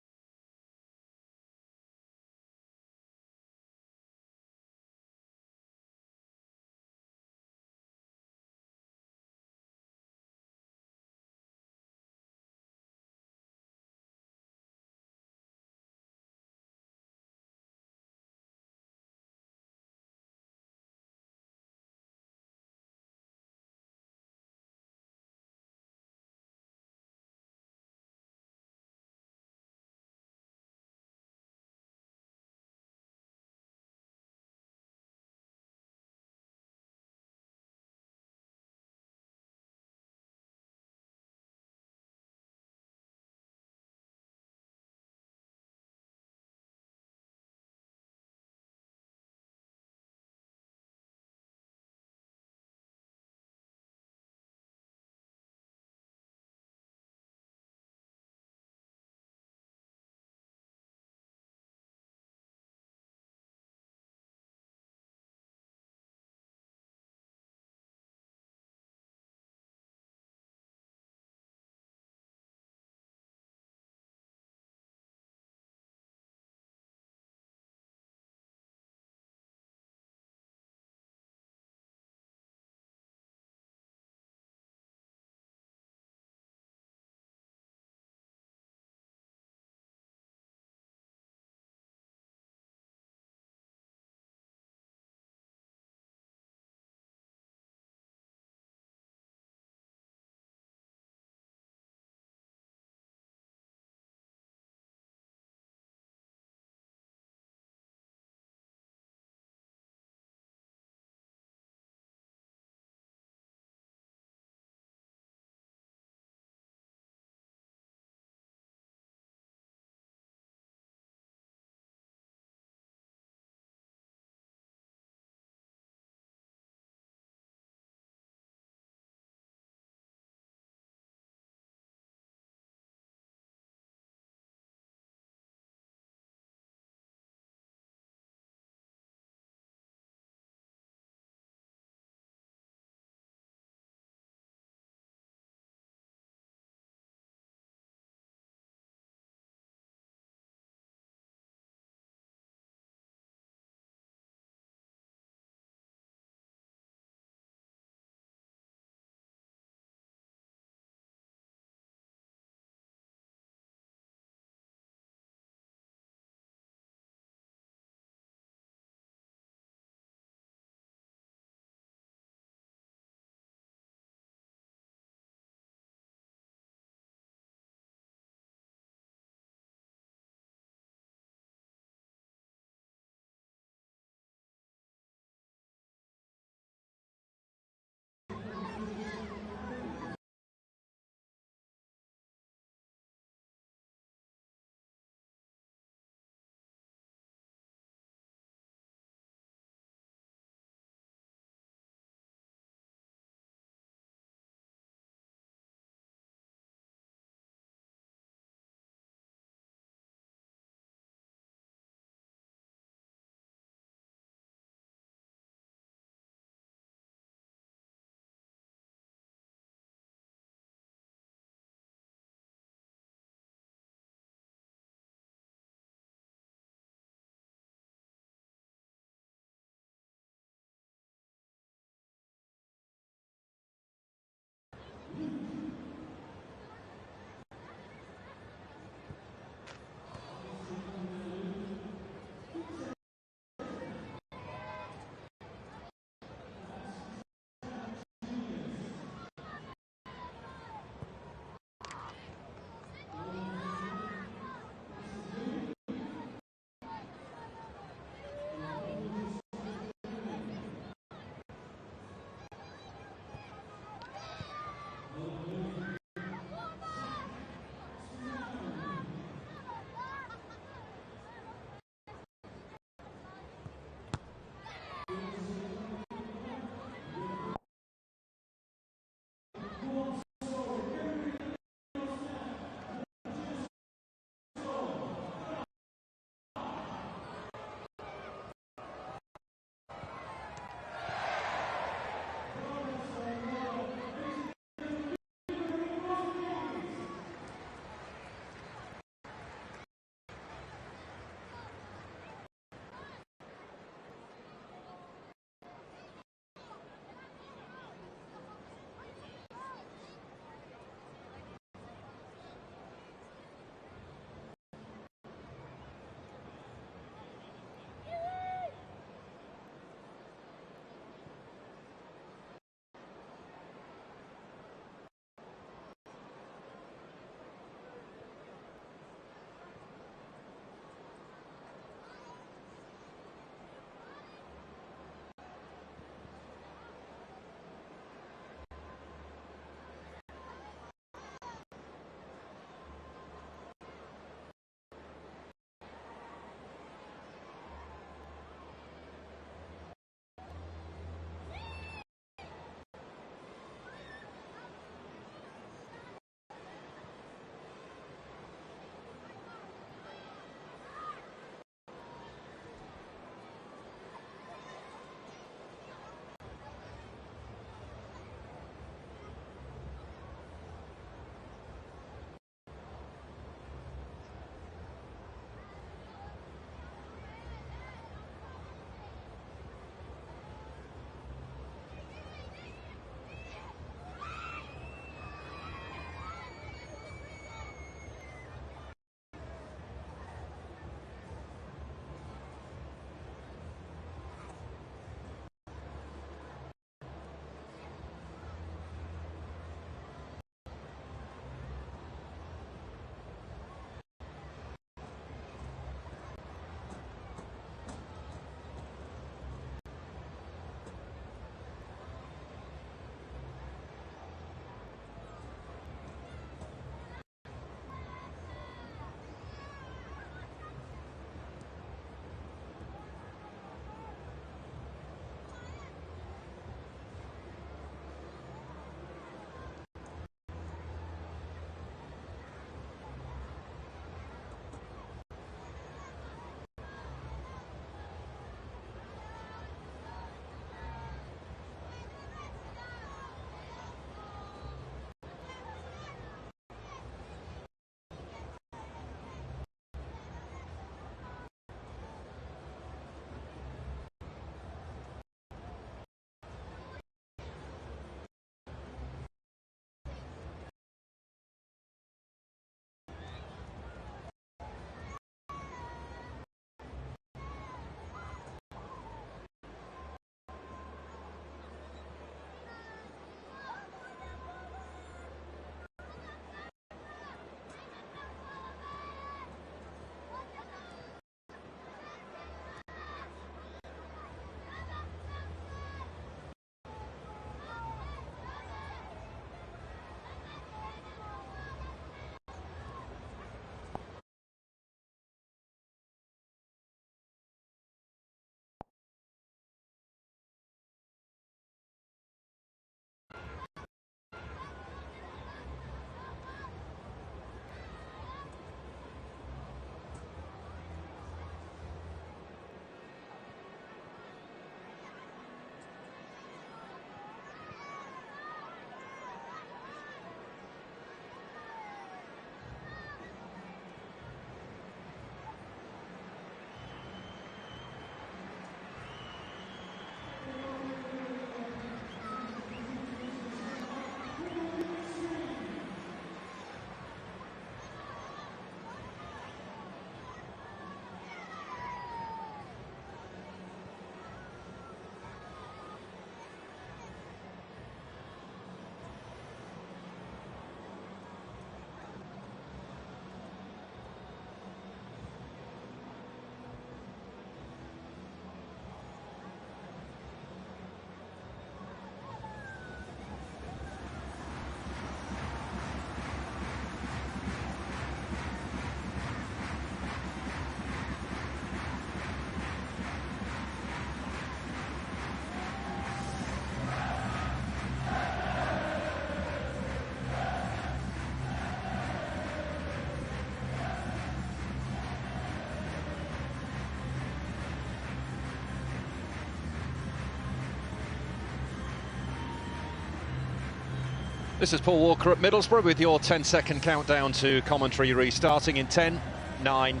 This is Paul Walker at Middlesbrough with your 10-second countdown to commentary restarting in 10, 9,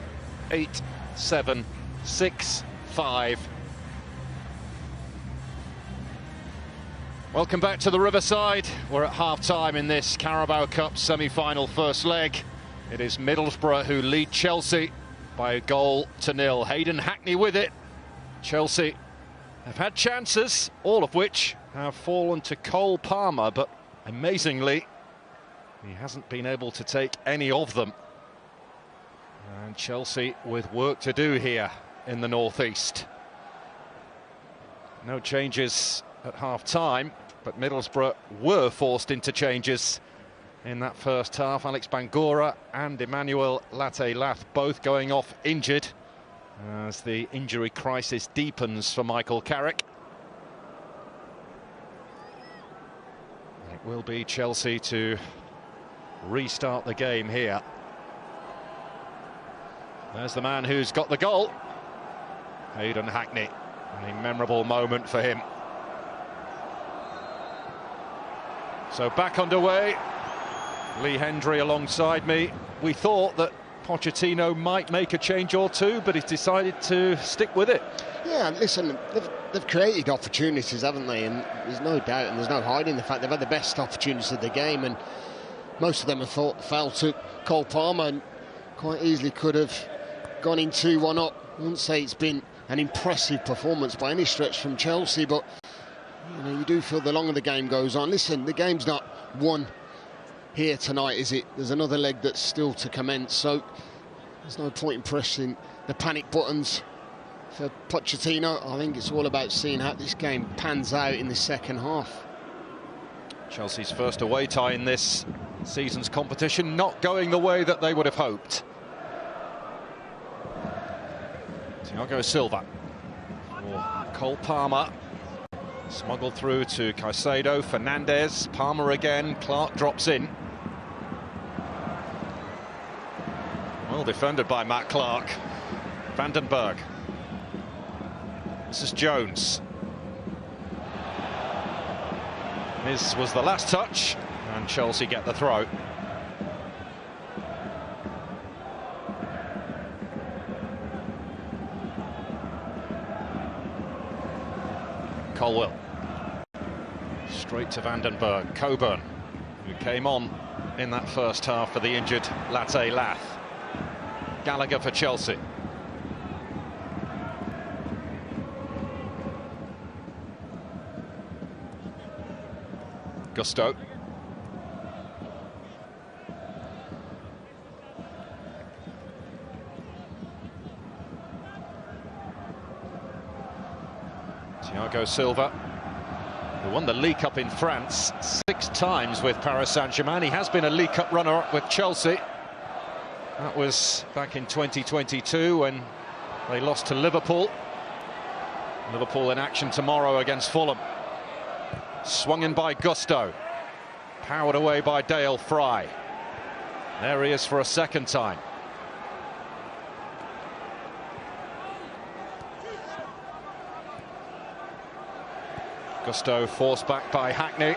8, 7, 6, 5. Welcome back to the Riverside. We're at half-time in this Carabao Cup semi-final first leg. It is Middlesbrough who lead Chelsea by 1-0. Hayden Hackney with it. Chelsea have had chances, all of which have fallen to Cole Palmer, but amazingly, he hasn't been able to take any of them. And Chelsea with work to do here in the northeast. No changes at half-time, but Middlesbrough were forced into changes in that first half. Alex Bangura and Emmanuel Latte-Lath both going off injured as the injury crisis deepens for Michael Carrick. It will be Chelsea to restart the game here. There's the man who's got the goal, Hayden Hackney. A memorable moment for him. So back underway. Lee Hendry alongside me. We thought that Pochettino might make a change or two, but he's decided to stick with it. Yeah, listen, they've created opportunities, haven't they? And there's no doubt and there's no hiding the fact they've had the best opportunities of the game, and most of them have fell to Cole Palmer and quite easily could have gone in 2-1 up. I wouldn't say it's been an impressive performance by any stretch from Chelsea, but you know, you do feel the longer the game goes on. Listen, the game's not won here tonight, is it? There's another leg that's still to commence, so there's no point in pressing the panic buttons for Pochettino. I think it's all about seeing how this game pans out in the second half. Chelsea's first away tie in this season's competition, not going the way that they would have hoped. Thiago Silva for Cole Palmer. Smuggled through to Caicedo, Fernandez, Palmer again, Clark drops in. Well defended by Matt Clark. Vandenberg. This is Jones. This was the last touch, and Chelsea get the throw. Colwell. Straight to Vandenberg. Coburn, who came on in that first half for the injured Latte-Lath. Gallagher for Chelsea. Gusto. Thiago Silva, who won the League Cup in France 6 times with Paris Saint-Germain. He has been a League Cup runner-up with Chelsea. That was back in 2022 when they lost to Liverpool. Liverpool in action tomorrow against Fulham. Swung in by Gusto. Powered away by Dale Fry. There he is for a second time. Gusto forced back by Hackney.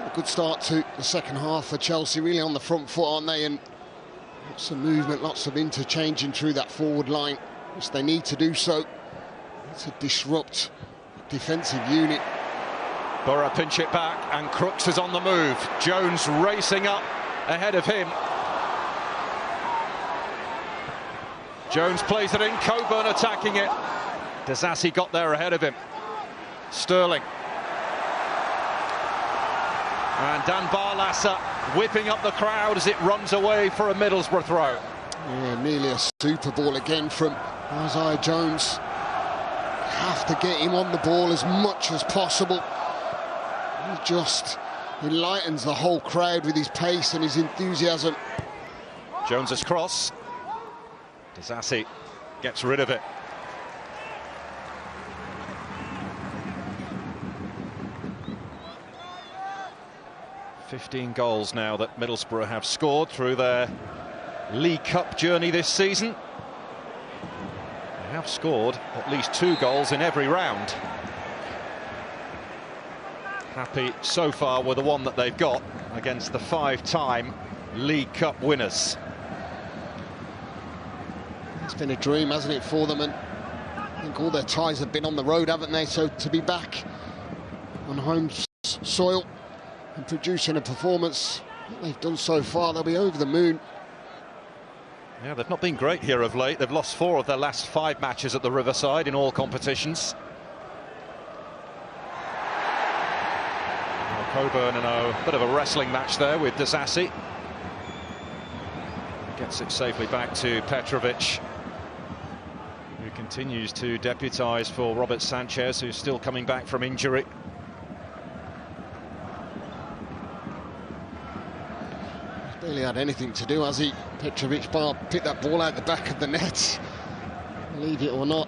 A good start to the second half for Chelsea, really on the front foot, aren't they? And lots of movement, lots of interchanging through that forward line, which they need to do so to disrupt the defensive unit. Borough pinch it back, and Crooks is on the move. Jones racing up ahead of him. Jones plays it in, Coburn attacking it. Disasi got there ahead of him. Sterling. And Dan Barlasser whipping up the crowd as it runs away for a Middlesbrough throw. Yeah, nearly a super ball again from Isaiah Jones. Have to get him on the ball as much as possible. He just enlightens the whole crowd with his pace and his enthusiasm. Jones's cross. Disasi gets rid of it. $15 goals now that Middlesbrough have scored through their League Cup journey this season. They have scored at least 2 goals in every round. happy so far with the one that they've got against the 5-time League Cup winners. It's been a dream, hasn't it, for them? And I think all their ties have been on the road, haven't they? So to be back on home soil and producing a performance that they've done so far, they'll be over the moon. Yeah, they've not been great here of late. They've lost 4 of their last 5 matches at the Riverside in all competitions. Coburn in a bit of a wrestling match there with Disasi. Gets it safely back to Petrovic, who continues to deputise for Robert Sanchez, who's still coming back from injury. He's barely had anything to do, has he? Petrovic bar picked that ball out the back of the net, believe it or not.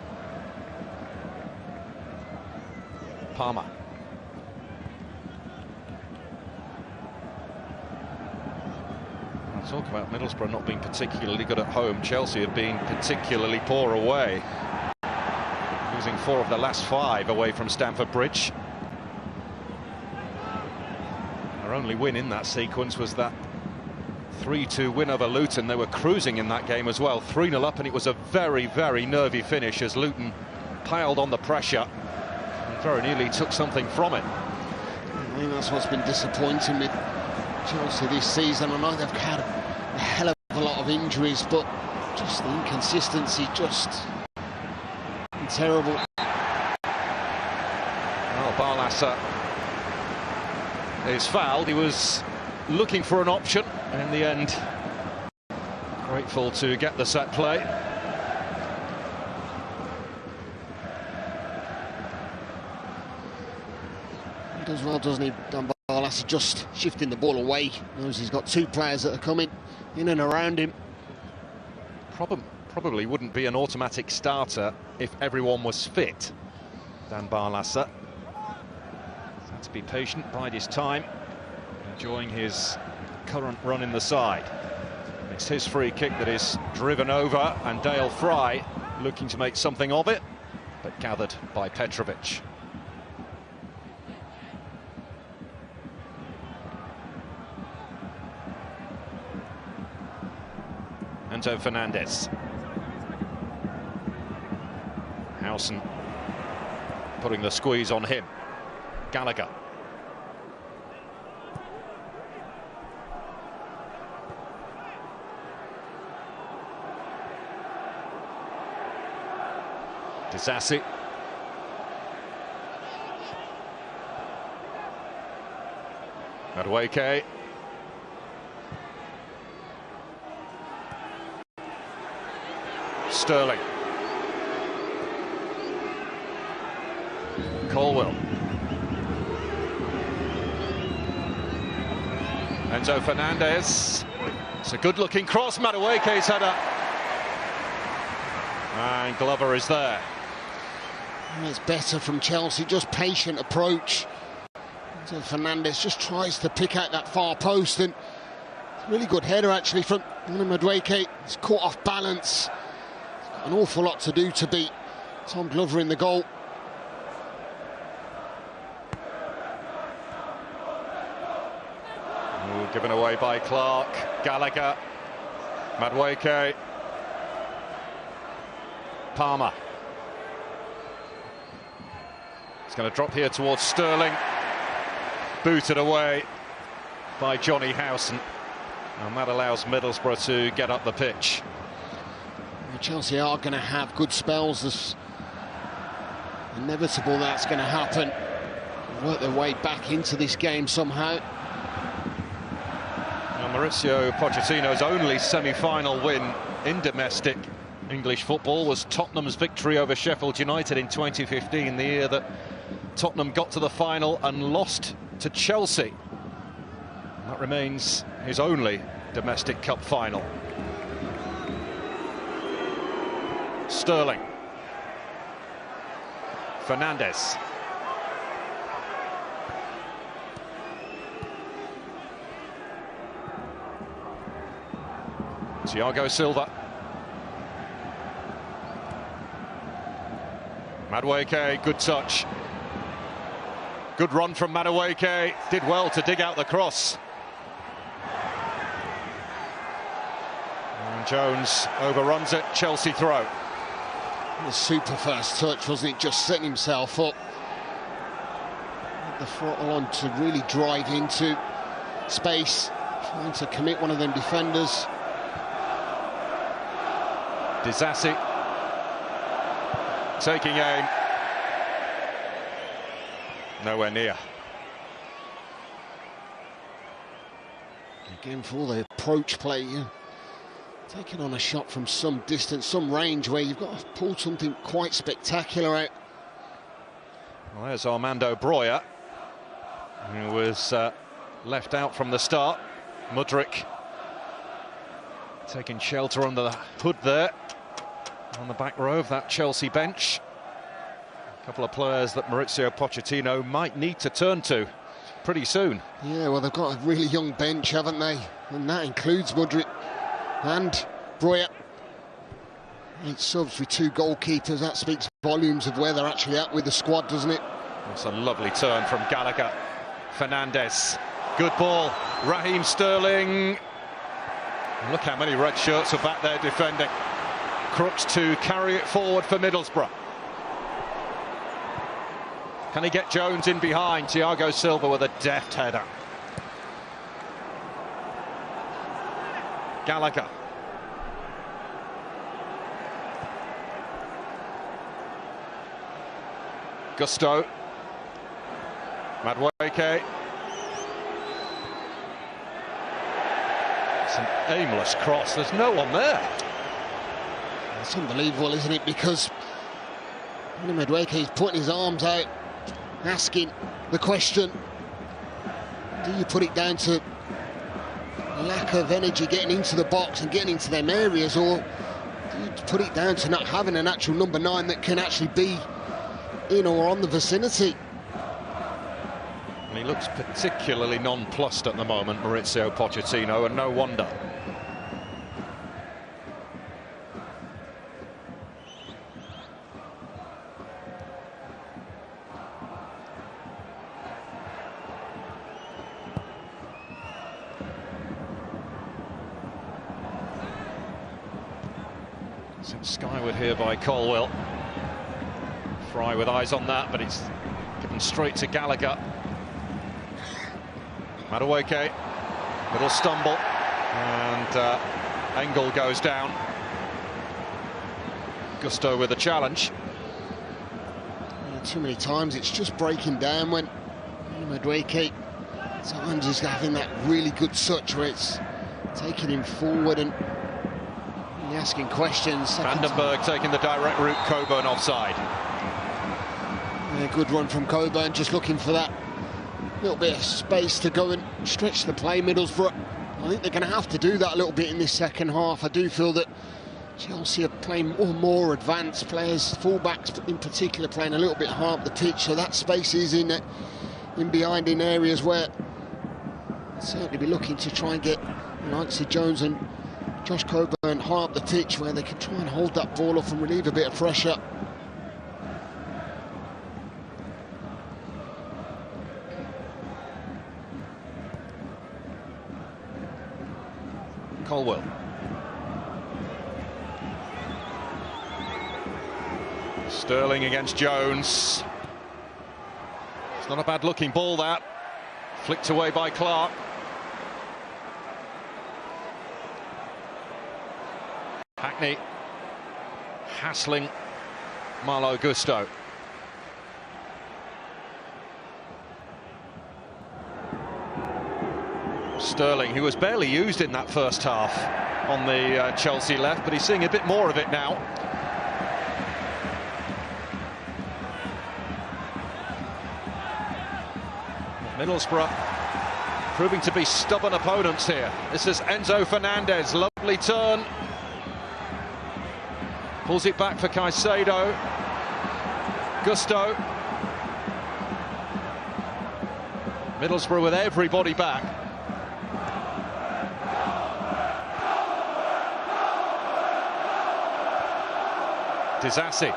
Palmer. Talk about Middlesbrough not being particularly good at home. Chelsea have been particularly poor away, losing 4 of the last 5 away from Stamford Bridge. Their only win in that sequence was that 3-2 win over Luton. They were cruising in that game as well, 3-0 up, and it was a very, very nervy finish as Luton piled on the pressure and very nearly took something from it. I think that's what's been disappointing with Chelsea this season. I know they've had a hell of a lot of injuries, but just the inconsistency, just terrible. Well, Barlasser is fouled. He was looking for an option, and in the end, grateful to get the set play. He does well, doesn't he, Dan Barlasser, just shifting the ball away. Knows he's got 2 players that are coming in and around him. Probably wouldn't be an automatic starter if everyone was fit, Dan Barlasser. Had to be patient, bide his time, enjoying his current run in the side. It's his free kick that is driven over, and Dale Fry looking to make something of it, but gathered by Petrovic. Enzo Fernandez. Howson putting the squeeze on him. Gallagher. Disasi. Madueke. Sterling. Colwell. Enzo Fernandez. It's a good-looking cross. Madueke's header. And Glover is there. And it's better from Chelsea, just patient approach. Enzo Fernandez just tries to pick out that far post, and really good header actually from Madueke. He's caught off balance. An awful lot to do to beat Tom Glover in the goal. Given away by Clark. Gallagher. Madueke. Palmer. It's going to drop here towards Sterling. Booted away by Johnny Howson. And that allows Middlesbrough to get up the pitch. Chelsea are going to have good spells. It's inevitable that's going to happen. Work their way back into this game somehow. Now, Mauricio Pochettino's only semi-final win in domestic English football was Tottenham's victory over Sheffield United in 2015, the year that Tottenham got to the final and lost to Chelsea. And that remains his only domestic cup final. Sterling. Fernandez. Thiago Silva. Madueke, good touch. Good run from Madueke. Did well to dig out the cross. And Jones overruns it. Chelsea throw. A super first touch, wasn't it? Just setting himself up. Had the throttle on to really drive into space, trying to commit one of them defenders. Disasi taking aim. Nowhere near. Again, for all the approach play, taking on a shot from some distance, some range, where you've got to pull something quite spectacular out. Well, there's Armando Broja, who was left out from the start. Mudryk taking shelter under the hood there, on the back row of that Chelsea bench. A couple of players that Mauricio Pochettino might need to turn to pretty soon. Yeah, well, they've got a really young bench, haven't they? And that includes Mudryk and Broja. 8 subs with 2 goalkeepers. That speaks volumes of where they're actually at with the squad, doesn't it? That's a lovely turn from Gallagher. Fernandez, good ball. Raheem Sterling. Look how many red shirts are back there defending. Crooks to carry it forward for Middlesbrough. Can he get Jones in behind? Thiago Silva with a deft header. Gallagher. Gusto. Madueke. It's an aimless cross. There's no one there. It's unbelievable, isn't it? Because Madueke is putting his arms out, asking the question, do you put it down to lack of energy getting into the box and getting into them areas, or do you put it down to not having an actual number 9 that can actually be in or on the vicinity? And he looks particularly nonplussed at the moment, Mauricio Pochettino, and no wonder. Sent skyward here by Colwill. Fry with eyes on that, but it's given straight to Gallagher. Madueke, little stumble, and Engel goes down. Gusto with a challenge. Too many times it's just breaking down when Madueke sometimes is having that really good touch where it's taking him forward and asking questions. Vandenberg taking the direct route, Coburn offside. Yeah, good run from Coburn, just looking for that little bit of space to go and stretch the play. Middlesbrough, I think they're going to have to do that a little bit in this second half. I do feel that Chelsea are playing more advanced players, fullbacks in particular, playing a little bit high up the pitch, so that space is in behind in areas where certainly be looking to try and get Nancy Jones and Josh Coburn high up the pitch, where they can try and hold that ball off and relieve a bit of pressure. Colwill. Sterling against Jones. It's not a bad looking ball, that. Flicked away by Clark. Hackney hassling Malo Gusto. Sterling, who was barely used in that first half on the Chelsea left, but he's seeing a bit more of it now. Middlesbrough proving to be stubborn opponents here. This is Enzo Fernandez, lovely turn. Pulls it back for Caicedo. Gusto. Middlesbrough with everybody back. Disasi.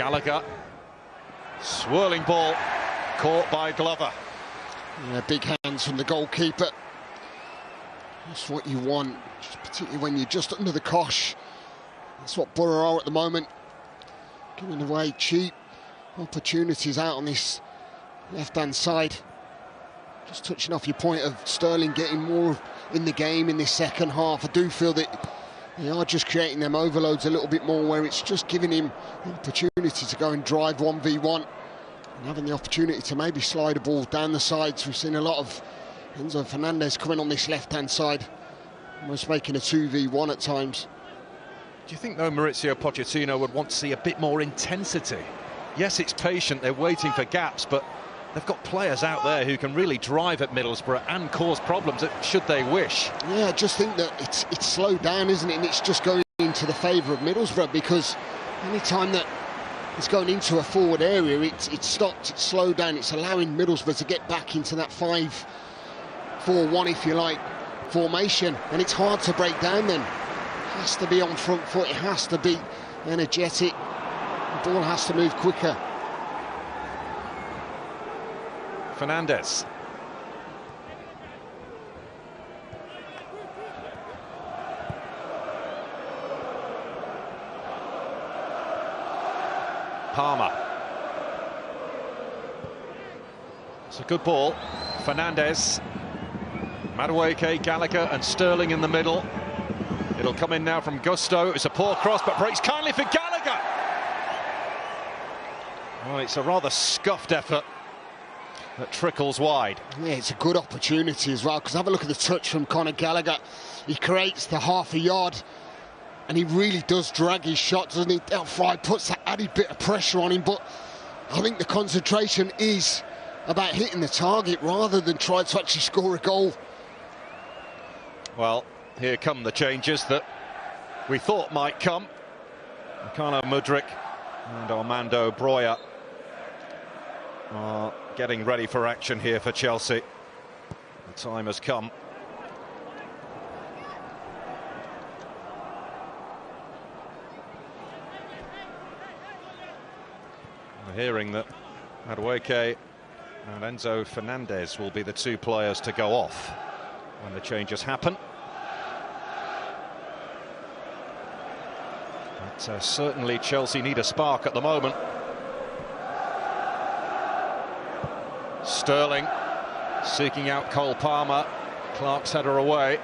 Gallagher. Swirling ball, caught by Glover. Yeah, big hands from the goalkeeper. That's what you want, particularly when you're just under the cosh. That's what Borough are at the moment. Giving away cheap opportunities out on this left-hand side. Just touching off your point of Sterling getting more in the game in this second half. I do feel that they are just creating them overloads a little bit more, where it's just giving him the opportunity to go and drive 1v1 and having the opportunity to maybe slide a ball down the sides. We've seen a lot of Enzo Fernandez coming on this left-hand side, almost making a 2v1 at times. Do you think, though, Mauricio Pochettino would want to see a bit more intensity? Yes, it's patient, they're waiting for gaps, but they've got players out there who can really drive at Middlesbrough and cause problems, should they wish. Yeah, I just think that it's slowed down, isn't it? And it's just going into the favour of Middlesbrough, because any time that it's going into a forward area, it's stopped, it's slowed down, it's allowing Middlesbrough to get back into that 5-4-1, if you like, formation, and it's hard to break down then. It has to be on front foot, it has to be energetic, the ball has to move quicker. Fernandez. Palmer. It's a good ball. Fernandez. Madueke, Gallagher and Sterling in the middle. It'll come in now from Gusto. It's a poor cross, but breaks kindly for Gallagher. Well, it's a rather scuffed effort that trickles wide. Yeah, it's a good opportunity as well, because have a look at the touch from Conor Gallagher. He creates the half a yard, and he really does drag his shot, doesn't he? Del Fry puts that added bit of pressure on him, but I think the concentration is about hitting the target rather than try to actually score a goal. Well, here come the changes that we thought might come. Mykhailo Mudryk and Armando Broja are getting ready for action here for Chelsea. The time has come. We're hearing that Madueke and Enzo Fernandez will be the two players to go off when the changes happen. But certainly Chelsea need a spark at the moment. Sterling seeking out Cole Palmer. Clark's header away.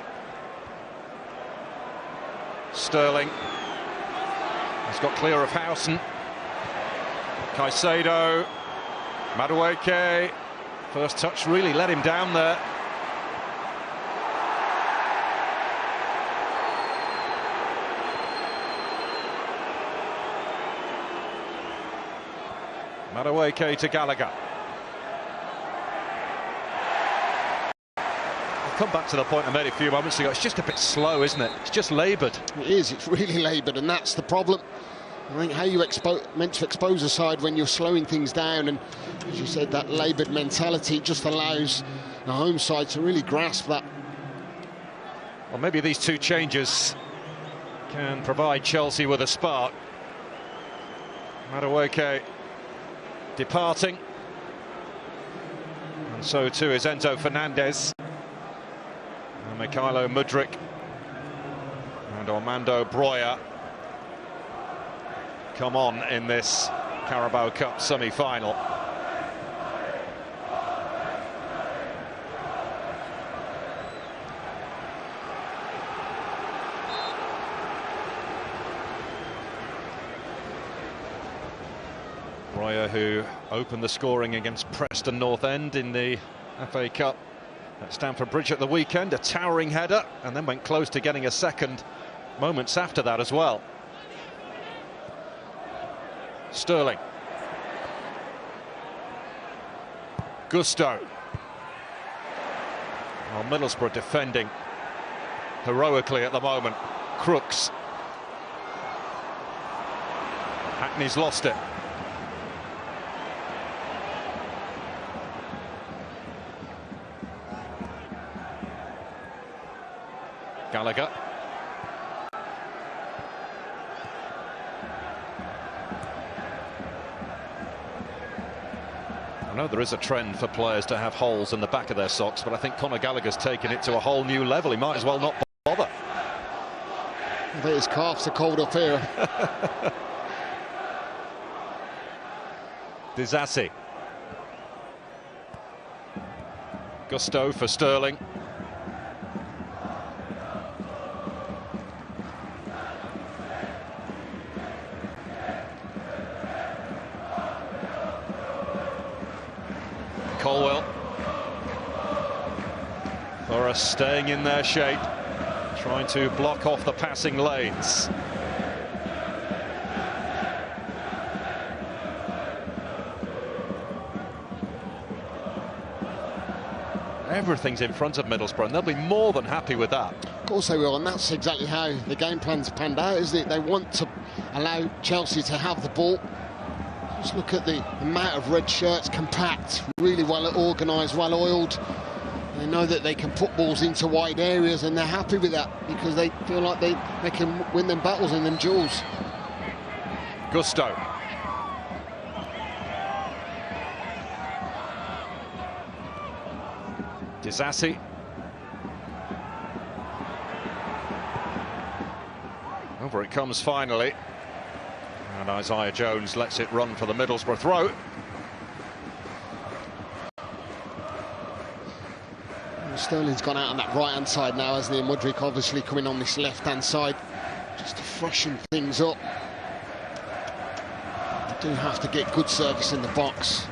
Sterling has got clear of Howson. Caicedo. Madueke. First touch really let him down there. Madueke to Gallagher. I'll come back to the point I made a few moments ago. It's just a bit slow, isn't it? It's just laboured. It is, it's really laboured, and that's the problem. I think how you meant to expose a side when you're slowing things down, and as you said, that laboured mentality just allows the home side to really grasp that. Well, maybe these two changes can provide Chelsea with a spark. Madueke departing, and so too is Enzo Fernandez, and Mykhailo Mudryk and Armando Broja come on in this Carabao Cup semi-final. Broja, who opened the scoring against Preston North End in the FA Cup at Stamford Bridge at the weekend, a towering header, and then went close to getting a second moments after that as well. Sterling. Gusto. Well, Middlesbrough defending heroically at the moment. Crooks. Hackney's lost it. Gallagher. I know there is a trend for players to have holes in the back of their socks, but I think Conor Gallagher's taken it to a whole new level. He might as well not bother. I think his calves are cold up here. Disasi. Gusto for Sterling. Colwell. Forest staying in their shape, trying to block off the passing lanes. Everything's in front of Middlesbrough, and they'll be more than happy with that. Of course they will, and that's exactly how the game plan's panned out, isn't it? They want to allow Chelsea to have the ball. Just look at the amount of red shirts, compact, really well organised, well oiled. They know that they can put balls into wide areas, and they're happy with that because they feel like they can win them battles in them duels. Gusto. Disasi. Over it comes finally. And Isaiah Jones lets it run for the Middlesbrough throw. Sterling's gone out on that right-hand side now, hasn't he? Mudryk obviously coming on this left-hand side, just to freshen things up. They do have to get good service in the box.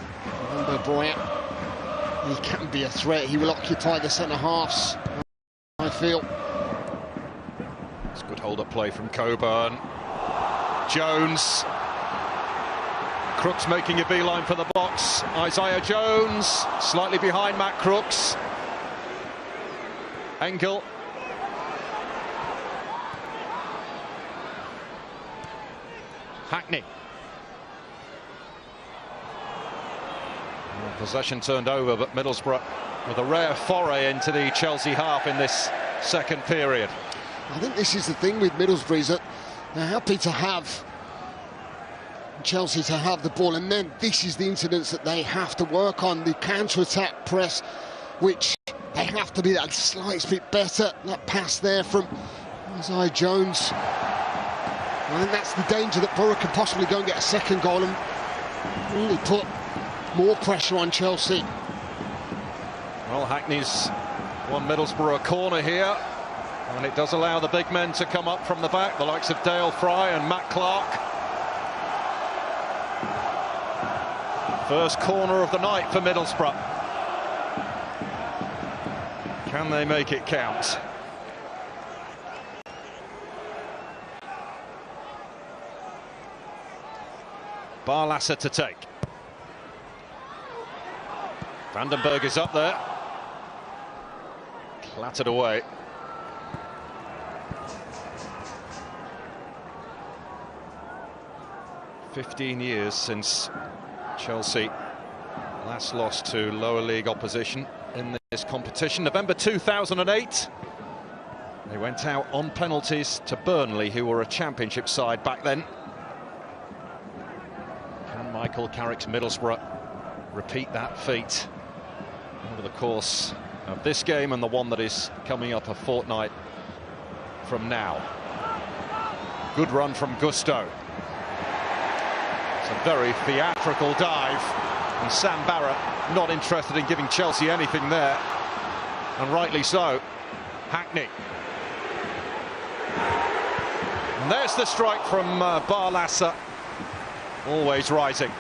Remember, Broya, he can be a threat. He will occupy the centre-halves, I feel. It's good hold-up play from Coburn. Jones. Crooks making a beeline for the box. Isaiah Jones slightly behind Matt Crooks. Engel. Hackney. Possession turned over, but Middlesbrough with a rare foray into the Chelsea half in this second period. I think this is the thing with Middlesbrough, is that they're happy to have Chelsea to have the ball, and then this is the incidents that they have to work on, the counter-attack press, which they have to be that slight bit better. That pass there from Isaiah Jones. I think that's the danger, that Borough can possibly go and get a second goal and really put more pressure on Chelsea. Well, Hackney's won Middlesbrough a corner here, and it does allow the big men to come up from the back, the likes of Dale Fry and Matt Clark. First corner of the night for Middlesbrough. Can they make it count? Barlasser to take. Vandenberg is up there. Clattered away. "15 years since Chelsea last lost to lower league opposition in this competition. November 2008. They went out on penalties to Burnley, who were a championship side back then. Can Michael Carrick's Middlesbrough repeat that feat over the course of this game and the one that is coming up a fortnight from now? Good run from Gusto. It's a very theatrical dive, and Sam Barrett not interested in giving Chelsea anything there, and rightly so. Hackney. And there's the strike from Barlasser, always rising.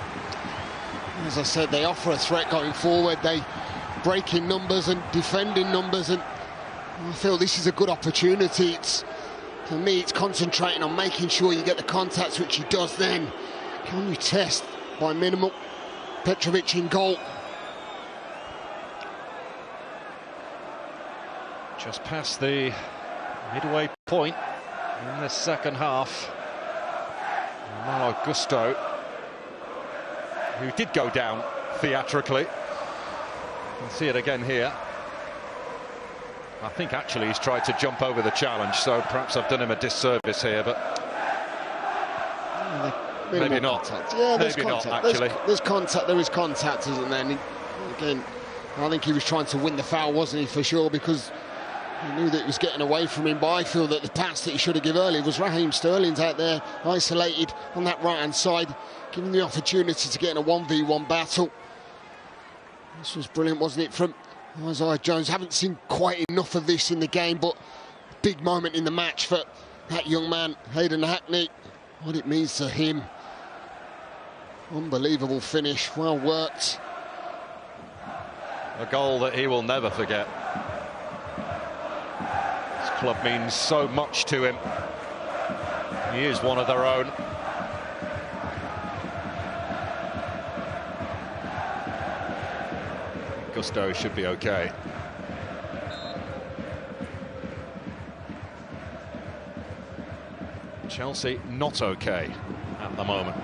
As I said, they offer a threat going forward. They break in numbers and defend in numbers, and I feel this is a good opportunity. For me, it's concentrating on making sure you get the contacts, which he does then. Can you test by minimal? Petrovic in goal. Just past the midway point in the second half. Malo Gusto, who did go down theatrically. You can see it again here. I think actually he's tried to jump over the challenge, so perhaps I've done him a disservice here, but Maybe not. Contact. Yeah, there's Maybe contact. not, actually. There's contact. There is contact, isn't there? And again, I think he was trying to win the foul, wasn't he, for sure, because he knew that it was getting away from him. But I feel that the pass that he should have given earlier was Raheem Sterling's out there, isolated on that right-hand side, giving the opportunity to get in a 1v1 battle. This was brilliant, wasn't it, from Isaiah Jones? Haven't seen quite enough of this in the game, but big moment in the match for that young man, Hayden Hackney. What it means to him. Unbelievable finish, well worked. A goal that he will never forget. This club means so much to him. He is one of their own. Gusto should be okay. Chelsea not okay at the moment.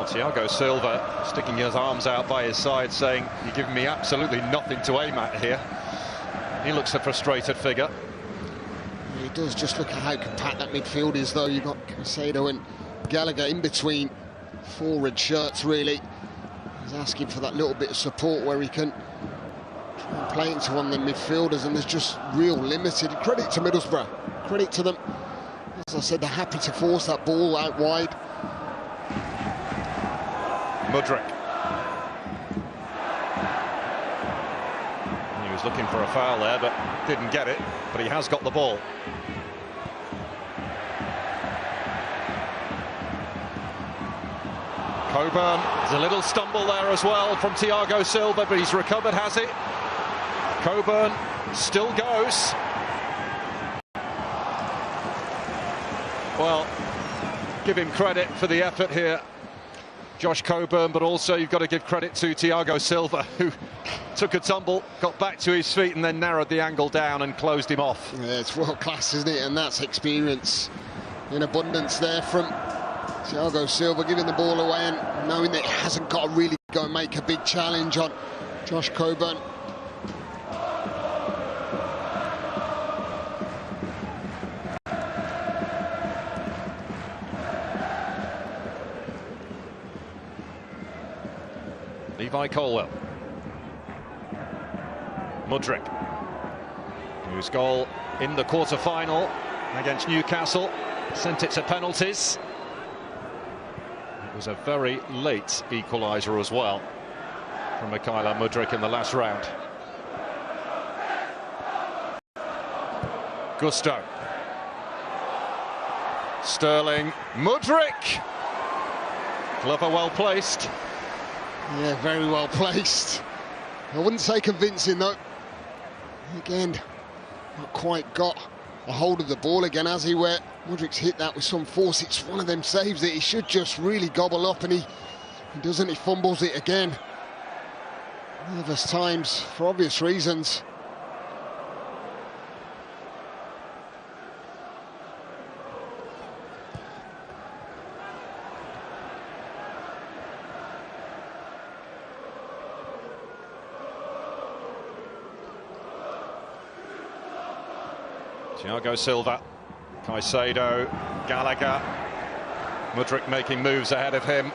Thiago Silva sticking his arms out by his side, saying, "You're giving me absolutely nothing to aim at here." He looks a frustrated figure. He does. Just look at how compact that midfield is, though. You've got Caicedo and Gallagher in between four red shirts, really. He's asking for that little bit of support where he can try and play into one of the midfielders, and there's just real limited. Credit to Middlesbrough. Credit to them. As I said, they're happy to force that ball out wide. Mudryk. He was looking for a foul there, but didn't get it. But he has got the ball. Coburn, there's a little stumble there as well from Thiago Silva, but he's recovered, has it? Coburn still goes. Well, give him credit for the effort here, Josh Coburn, but also you've got to give credit to Thiago Silva, who took a tumble, got back to his feet and then narrowed the angle down and closed him off. Yeah, it's world class, isn't it? And that's experience in abundance there from Thiago Silva, giving the ball away and knowing that he hasn't got to really go and make a big challenge on Josh Coburn. Levi Colwell. Mudryk, whose goal in the quarter-final against Newcastle sent it to penalties. It was a very late equaliser as well from Mykhailo Mudryk in the last round. Gusto. Sterling. Mudryk. Glover well placed. Yeah, very well placed. I wouldn't say convincing, though. Again, not quite got a hold of the ball again, has he? Where Mudryk's hit that with some force. It's one of them saves that he should just really gobble up, and he doesn't. He fumbles it again. Nervous times, for obvious reasons. Thiago Silva, Caicedo, Gallagher, Mudryk making moves ahead of him.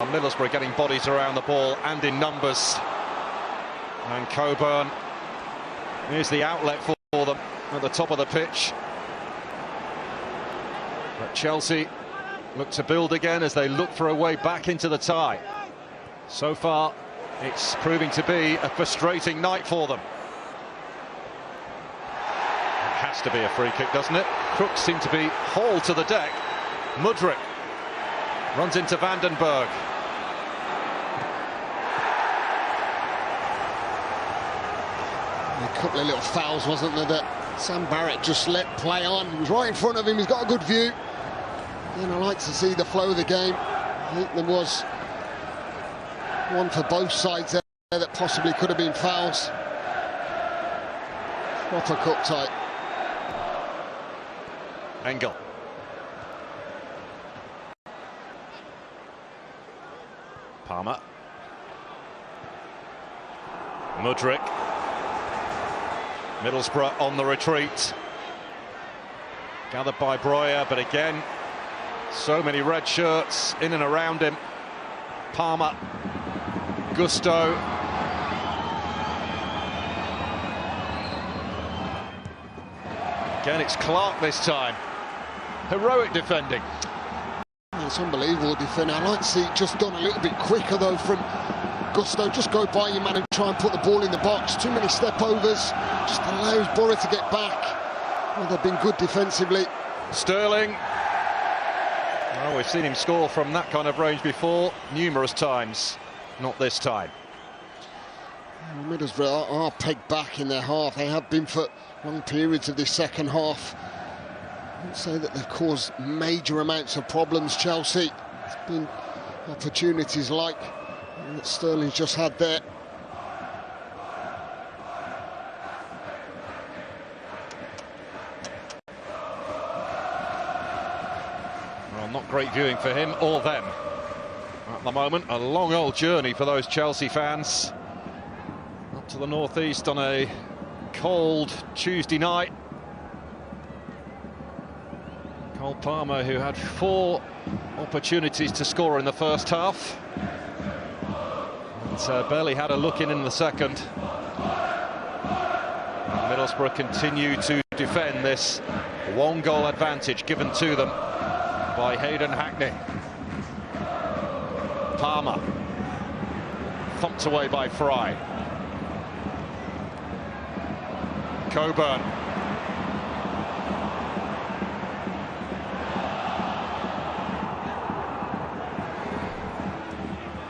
Middlesbrough getting bodies around the ball and in numbers. And Coburn, here's the outlet for them at the top of the pitch. But Chelsea look to build again as they look for a way back into the tie. So far, it's proving to be a frustrating night for them. It has to be a free kick, doesn't it? Crooks seem to be hauled to the deck. Mudryk runs into Vandenberg. A couple of little fouls, wasn't there, that Sam Barrett just let play on. He was right in front of him, he's got a good view. And I like to see the flow of the game. I think there was one for both sides there that possibly could have been fouls. Proper cup tie. Engel. Palmer. Mudryk. Middlesbrough on the retreat. Gathered by Breuer, but again, so many red shirts in and around him. Palmer. Gusto. Again, it's Clark this time. Heroic defending. It's unbelievable defending. I'd like to see it just done a little bit quicker though from Gusto. Just go by your man and try and put the ball in the box. Too many step overs. Just allows Borough to get back. Well, they've been good defensively. Sterling. Oh, we've seen him score from that kind of range before, numerous times. Not this time. Middlesbrough are pegged back in their half. They have been for long periods of this second half. I would say that they've caused major amounts of problems, Chelsea. It's been opportunities like that Sterling's just had there. Well, not great viewing for him or them at the moment. A long old journey for those Chelsea fans up to the northeast on a cold Tuesday night. Cole Palmer, who had 4 opportunities to score in the first half, and barely had a look in the second. And Middlesbrough continue to defend this 1-goal advantage given to them by Hayden Hackney. Palmer, thumped away by Fry. Coburn.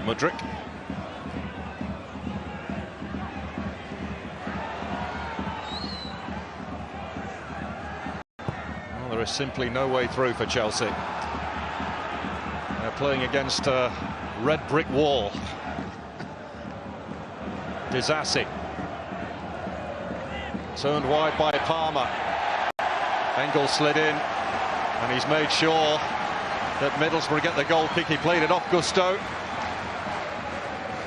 Mudryk. Well, there is simply no way through for Chelsea. They're playing against a red brick wall. Disassi. Turned wide by Palmer. Engel slid in, and he's made sure that Middlesbrough get the goal kick. He played it off Gusto.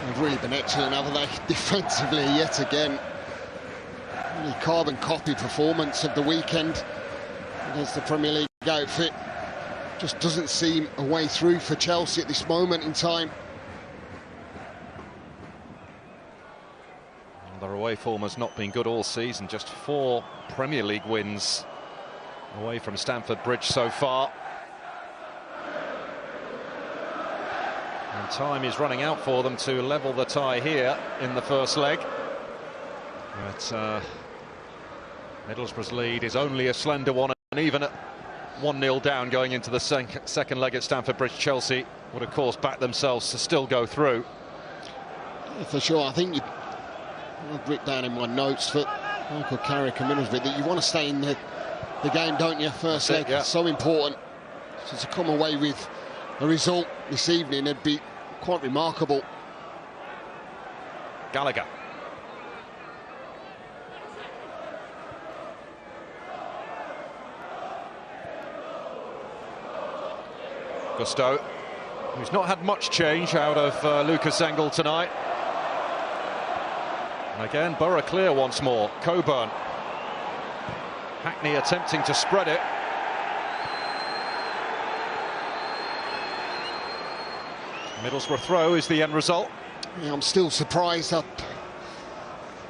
They've really been excellent, haven't they? Defensively, yet again. Really carbon copy performance of the weekend against the Premier League outfit. Just doesn't seem a way through for Chelsea at this moment in time. Their away form has not been good all season. Just 4 Premier League wins away from Stamford Bridge so far. And time is running out for them to level the tie here in the first leg. But Middlesbrough's lead is only a slender one, and even at 1-0 down going into the second leg at Stamford Bridge, Chelsea would of course back themselves to still go through. Yeah, for sure. I think I've written down in my notes for Michael Carrick and Middlesbrough that you want to stay in the game, don't you? First leg, yeah. So important. So to come away with a result this evening, it'd be quite remarkable. Gallagher. Gusto, who's not had much change out of Lucas Engel tonight. And again, Borough clear once more. Coburn. Hackney attempting to spread it. Middlesbrough throw is the end result. Yeah, I'm still surprised. I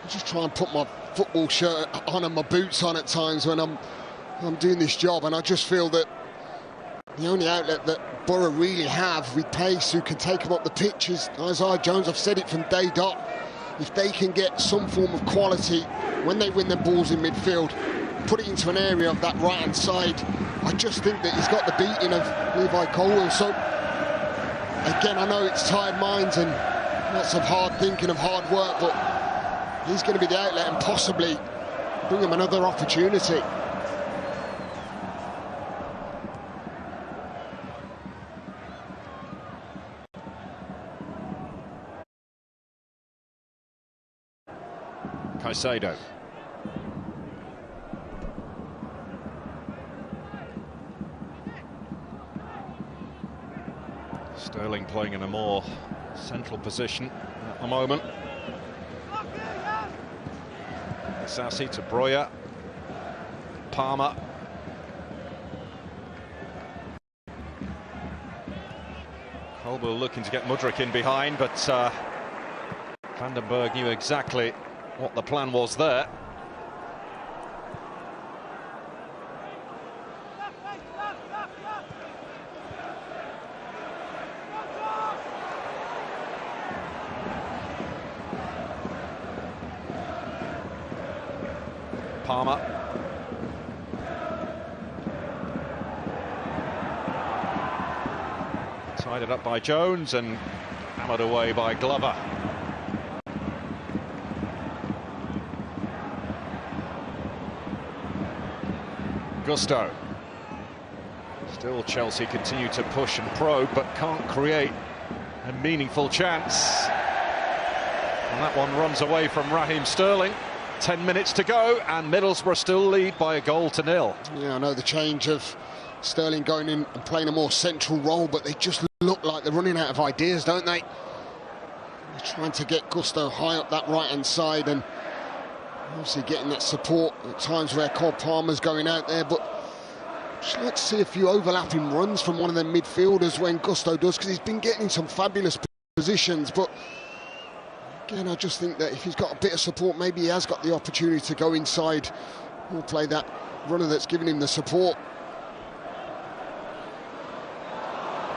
just try and put my football shirt on and my boots on at times when I'm doing this job, and I just feel that the only outlet that Borough really have with pace, who can take them up the pitch, is Isaiah Jones. I've said it from day dot. If they can get some form of quality when they win their balls in midfield, put it into an area of that right-hand side, I just think that he's got the beating of Levi Colwill. So, again, I know it's tired minds and lots of hard thinking, of hard work, but he's going to be the outlet and possibly bring him another opportunity. Caicedo. Sterling playing in a more central position at the moment. Sassy to Breuer. Palmer. Colwell looking to get Mudryk in behind, but Vandenberg knew exactly what the plan was there. Palmer. Tied it up by Jones and hammered away by Glover. Gusto. Still Chelsea continue to push and probe, but can't create a meaningful chance. And that one runs away from Raheem Sterling. 10 minutes to go, and Middlesbrough still lead by a goal to nil. Yeah, I know the change of Sterling going in and playing a more central role, but they just look like they're running out of ideas, don't they? They're trying to get Gusto high up that right-hand side, and obviously getting that support at times where Cole Palmer's going out there, but I'd just like to see a few overlapping runs from one of them midfielders when Gusto does, because he's been getting some fabulous positions, but again, I just think that if he's got a bit of support, maybe he has got the opportunity to go inside or play that runner that's giving him the support.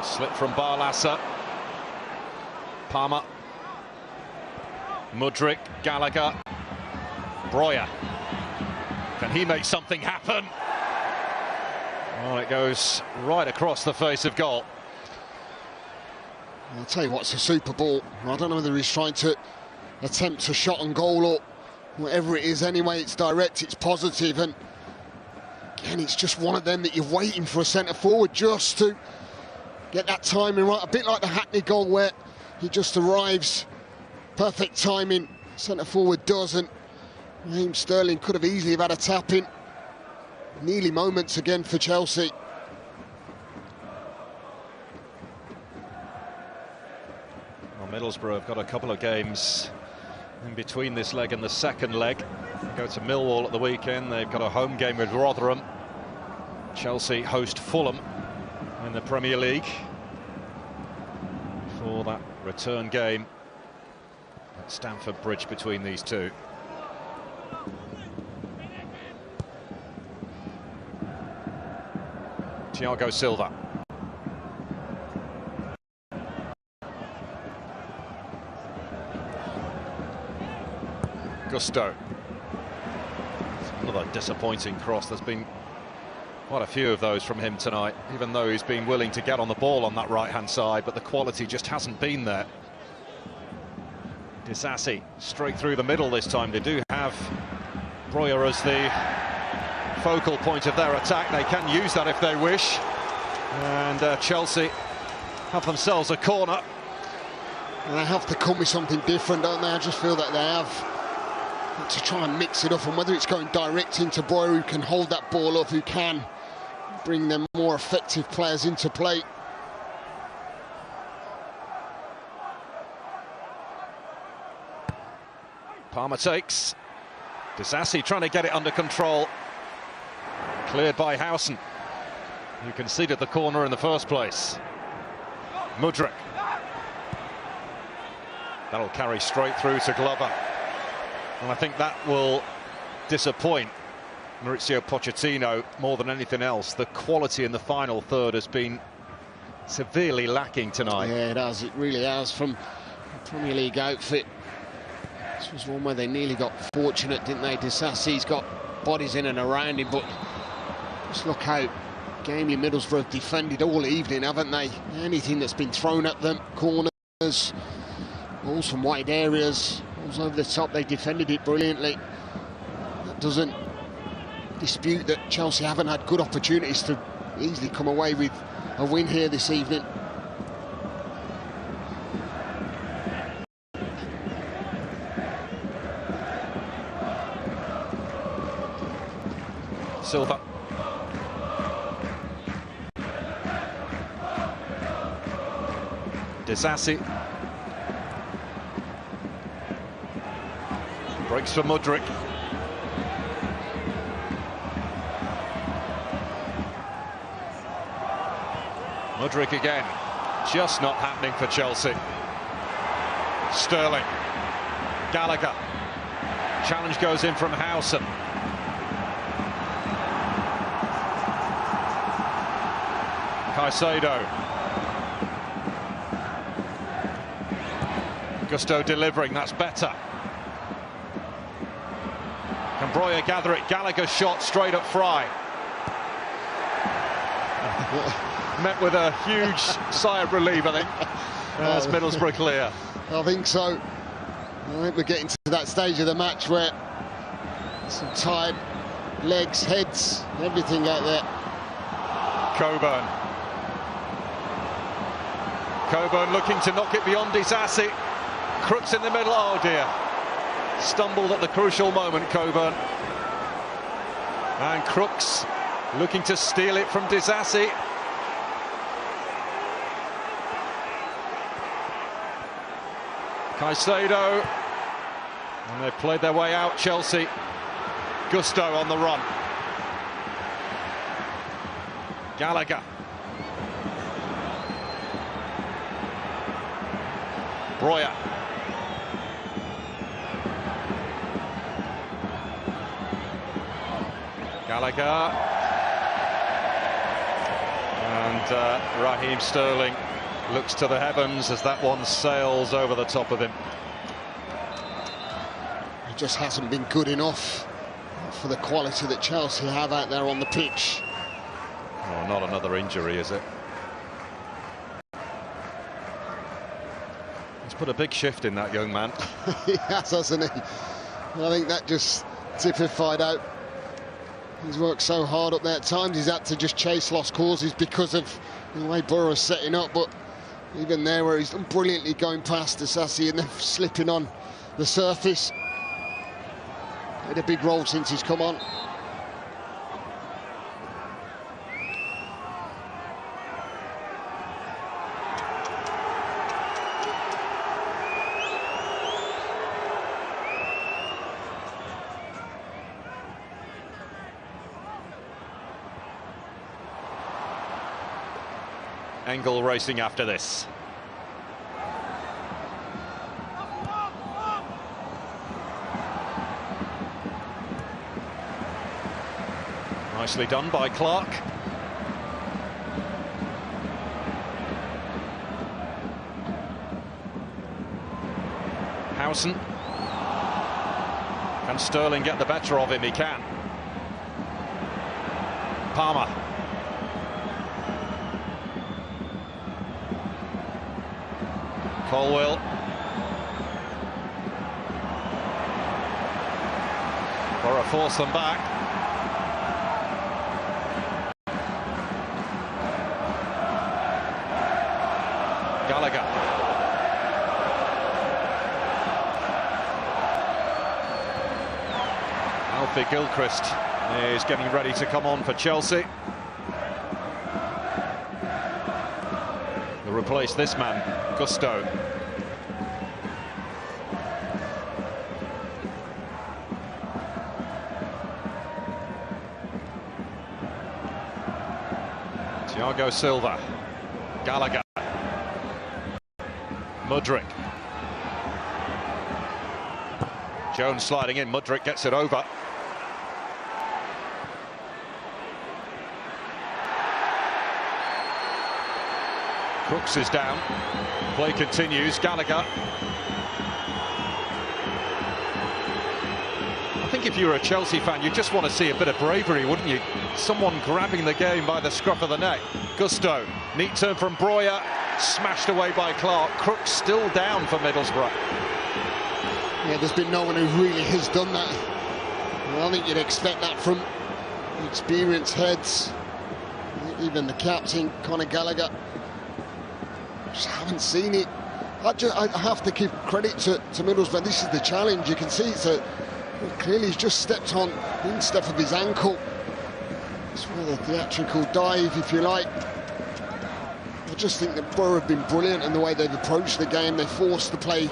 Slip from Barlaser. Palmer. Mudryk, Gallagher. Breuer. Can he make something happen? Well, it goes right across the face of goal. I'll tell you what, it's a super ball. I don't know whether he's trying to attempt a shot on goal or whatever it is. Anyway, it's direct, it's positive, and again, it's just one of them that you're waiting for a centre forward just to get that timing right. A bit like the Hackney goal where he just arrives, perfect timing, centre forward doesn't. Raheem Sterling could have easily have had a tap in. Nearly moments again for Chelsea. Middlesbrough have got a couple of games in between this leg and the second leg. Go to Millwall at the weekend. They've got a home game with Rotherham. Chelsea host Fulham in the Premier League for that return game at Stamford Bridge between these two. Thiago Silva. Gusto. Another disappointing cross. There's been quite a few of those from him tonight, even though he's been willing to get on the ball on that right-hand side, but the quality just hasn't been there. Disasi straight through the middle this time. They do have Breuer as the focal point of their attack. They can use that if they wish. And Chelsea have themselves a corner. And they have to come with something different, don't they? I just feel that they have to try and mix it up, and whether it's going direct into Breuer, who can hold that ball up, who can bring them more effective players into play. Palmer takes. Disasi trying to get it under control. Cleared by Howson, who conceded the corner in the first place. Mudryk. That'll carry straight through to Glover. And I think that will disappoint Mauricio Pochettino more than anything else. The quality in the final third has been severely lacking tonight. Yeah, it has. It really has. From the Premier League outfit, this was one where they nearly got fortunate, didn't they? Disasi's got bodies in and around him, but just look how gamely Middlesbrough have defended all evening, haven't they? Anything that's been thrown at them, corners, balls from wide areas, balls over the top, they defended it brilliantly. That doesn't dispute that Chelsea haven't had good opportunities to easily come away with a win here this evening. Silva. Disasi. Breaks for Mudryk. Mudryk again. Just not happening for Chelsea. Sterling. Gallagher. Challenge goes in from Howson. Caicedo. Gusto delivering, that's better. Can Breuer gather it? Gallagher's shot straight at Fry. Met with a huge sigh of relief, I think. That's Middlesbrough clear. I think so. I think we're getting to that stage of the match where some tired legs, heads, everything out there. Coburn. Coburn looking to knock it beyond Disasi. Crooks in the middle, oh dear. Stumbled at the crucial moment, Coburn. And Crooks looking to steal it from Disasi. Caicedo. And they've played their way out, Chelsea. Gusto on the run. Gallagher. Breuer. Gallagher. And Raheem Sterling looks to the heavens as that one sails over the top of him. It just hasn't been good enough for the quality that Chelsea have out there on the pitch. Oh, not another injury, is it? He's put a big shift in that young man. He has, hasn't he? I think that just typified out. He's worked so hard up there at times, he's had to just chase lost causes because of the way Borough's setting up, but even there where he's done brilliantly going past Disasi and then slipping on the surface. Played a big role since he's come on. Engel racing after this. Nicely done by Clark. Howson. Can Sterling get the better of him? He can. Palmer. Colwell. Borough force them back. Gallagher. Alfie Gilchrist is getting ready to come on for Chelsea. He'll replace this man, Gusto. Thiago Silva. Gallagher. Mudryk. Jones sliding in, Mudryk gets it over. Crooks is down. Play continues. Gallagher. I think if you were a Chelsea fan, you'd just want to see a bit of bravery, wouldn't you? Someone grabbing the game by the scruff of the neck. Gusto. Neat turn from Breuer. Smashed away by Clark. Crooks still down for Middlesbrough. Yeah, there's been no one who really has done that. I don't think you'd expect that from experienced heads. Even the captain, Conor Gallagher. Just haven't seen it. I have to give credit to Middlesbrough. This is the challenge. You can see clearly he's just stepped on the instep of his ankle. It's for the theatrical dive, if you like. I just think that Borough have been brilliant in the way they've approached the game. They forced the play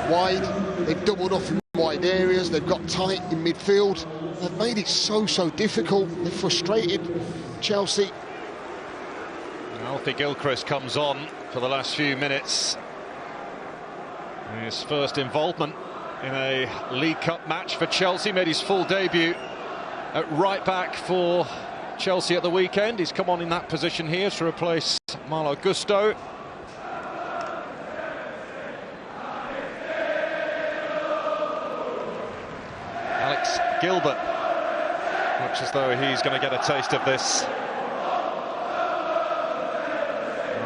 wide, they've doubled off in wide areas, they've got tight in midfield. They've made it so difficult. They've frustrated Chelsea. Alfie Gilchrist comes on for the last few minutes. His first involvement in a League Cup match for Chelsea, made his full debut at right back for Chelsea at the weekend. He's come on in that position here to replace Malo Gusto. Alex Gilbert looks as though he's going to get a taste of this.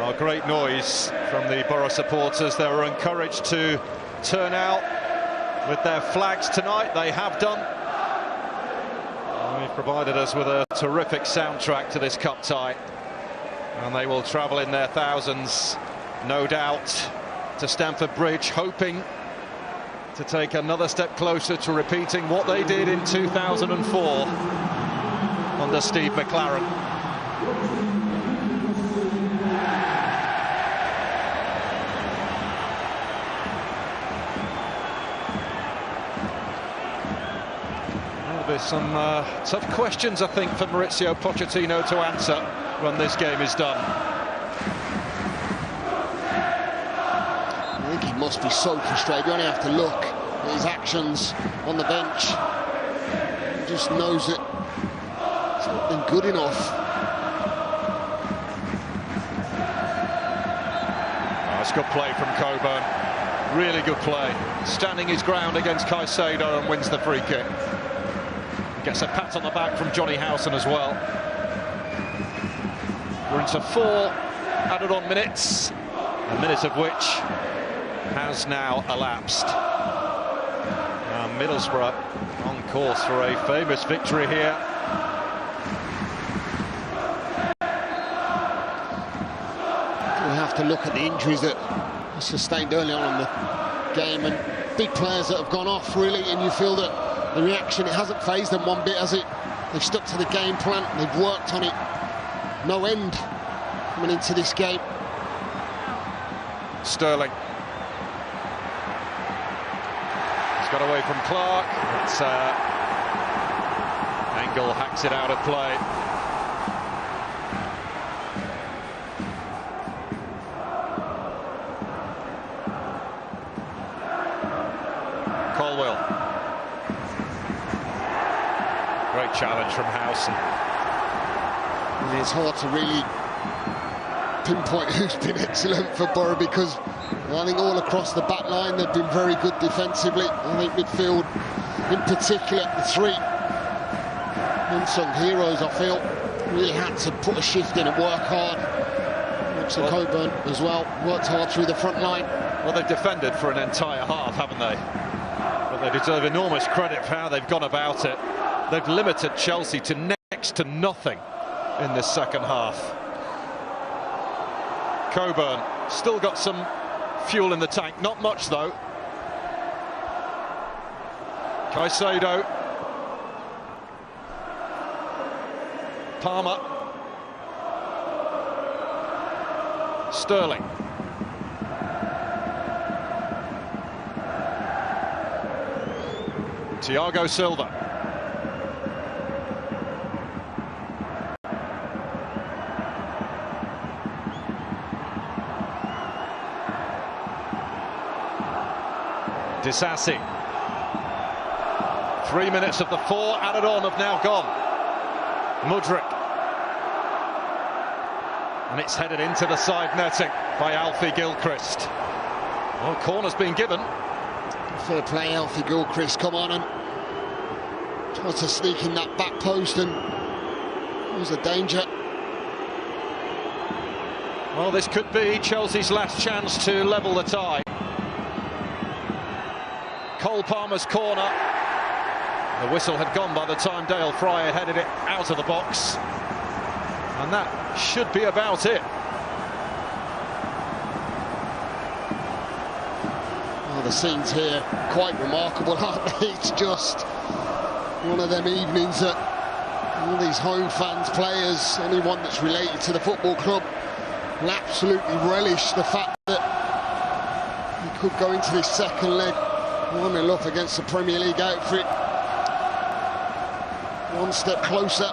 Oh, great noise from the Borough supporters. They were encouraged to turn out with their flags tonight. They have done. They've provided us with a terrific soundtrack to this cup tie, and they will travel in their thousands, no doubt, to Stamford Bridge, hoping to take another step closer to repeating what they did in 2004 under Steve McLaren. There's some tough questions, I think, for Mauricio Pochettino to answer when this game is done. I think he must be so frustrated. You only have to look at his actions on the bench. He just knows that it's not been good enough. That's good play from Coburn. Really good play. Standing his ground against Caicedo and wins the free kick. Gets a pat on the back from Johnny Howson as well. We're into 4 added-on minutes, a minute of which has now elapsed. Middlesbrough on course for a famous victory here. We have to look at the injuries that were sustained early on in the game, and big players that have gone off, really, and you feel that the reaction, it hasn't phased them one bit, has it? They've stuck to the game plan, they've worked on it. No end coming into this game. Sterling. He's got away from Clark. It's Engel hacks it out of play. Colwell. Great challenge from Howson. And it's hard to really pinpoint who's been excellent for Borough, because I think all across the back line they've been very good defensively. I think midfield in particular, the 3 unsung heroes, I feel, really had to put a shift in and work hard. Richard Coburn as well, worked hard through the front line. Well, they've defended for an entire half, haven't they? But they deserve enormous credit for how they've gone about it. They've limited Chelsea to next to nothing in this second half. Coburn still got some fuel in the tank, not much though. Caicedo. Palmer. Sterling. Thiago Silva. Disasi. 3 minutes of the 4 added on have now gone. Mudryk. And it's headed into the side netting by Alfie Gilchrist. Well, corner's been given. Fair play, Alfie Gilchrist, come on and try to sneak in that back post, and it was a danger. Well, this could be Chelsea's last chance to level the tie. Cole Palmer's corner. The whistle had gone by the time Dale Fryer headed it out of the box. And that should be about it. Oh, the scenes here, quite remarkable, aren't they? It's just one of them evenings that all these home fans, players, anyone that's related to the football club will absolutely relish the fact that he could go into this second leg 1-0 against the Premier League outfit. One step closer.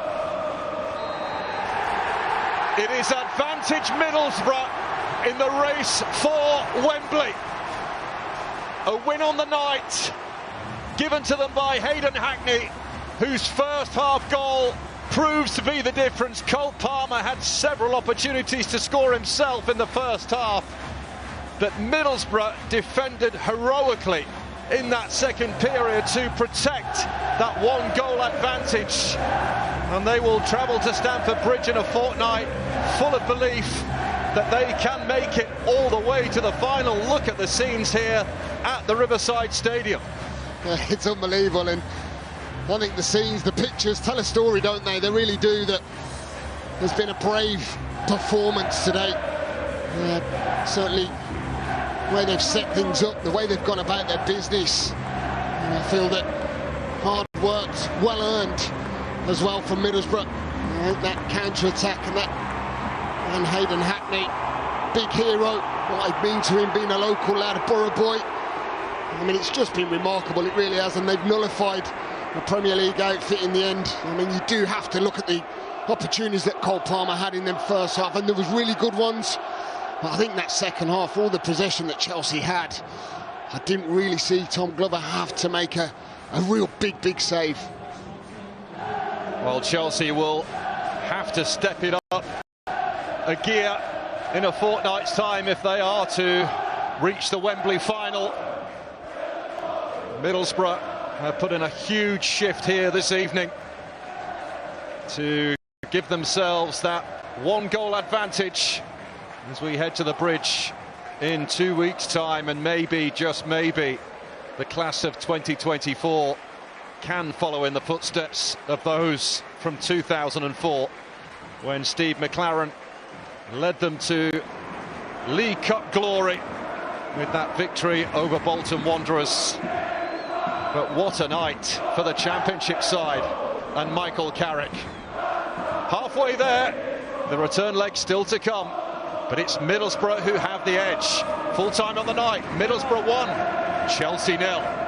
It is advantage Middlesbrough in the race for Wembley. A win on the night given to them by Hayden Hackney, whose first half goal proves to be the difference. Cole Palmer had several opportunities to score himself in the first half, but Middlesbrough defended heroically in that second period to protect that one goal advantage, and they will travel to Stamford Bridge in a fortnight full of belief that they can make it all the way to the final. Look at the scenes here at the Riverside Stadium. It's unbelievable, and I think the scenes, the pictures tell a story, don't they? They really do. That there's been a brave performance today. Certainly the way they've set things up, the way they've gone about their business, and I feel that hard work, well earned as well from Middlesbrough. That counter-attack and Hayden Hackney, big hero, what it means to him being a local lad, a borough boy. I mean, it's just been remarkable, it really has, and they've nullified the Premier League outfit in the end. I mean, you do have to look at the opportunities that Cole Palmer had in them first half, and there was really good ones. But I think that second half, all the possession that Chelsea had, I didn't really see Tom Glover have to make a real big save. Well, Chelsea will have to step it up a gear in a fortnight's time if they are to reach the Wembley final. Middlesbrough have put in a huge shift here this evening to give themselves that one goal advantage as we head to the bridge in 2 weeks' time, and maybe, just maybe, the class of 2024 can follow in the footsteps of those from 2004 when Steve McLaren led them to League Cup glory with that victory over Bolton Wanderers. But what a night for the Championship side and Michael Carrick. Halfway there, the return leg still to come, but it's Middlesbrough who have the edge. Full time on the night, Middlesbrough 1, Chelsea 0.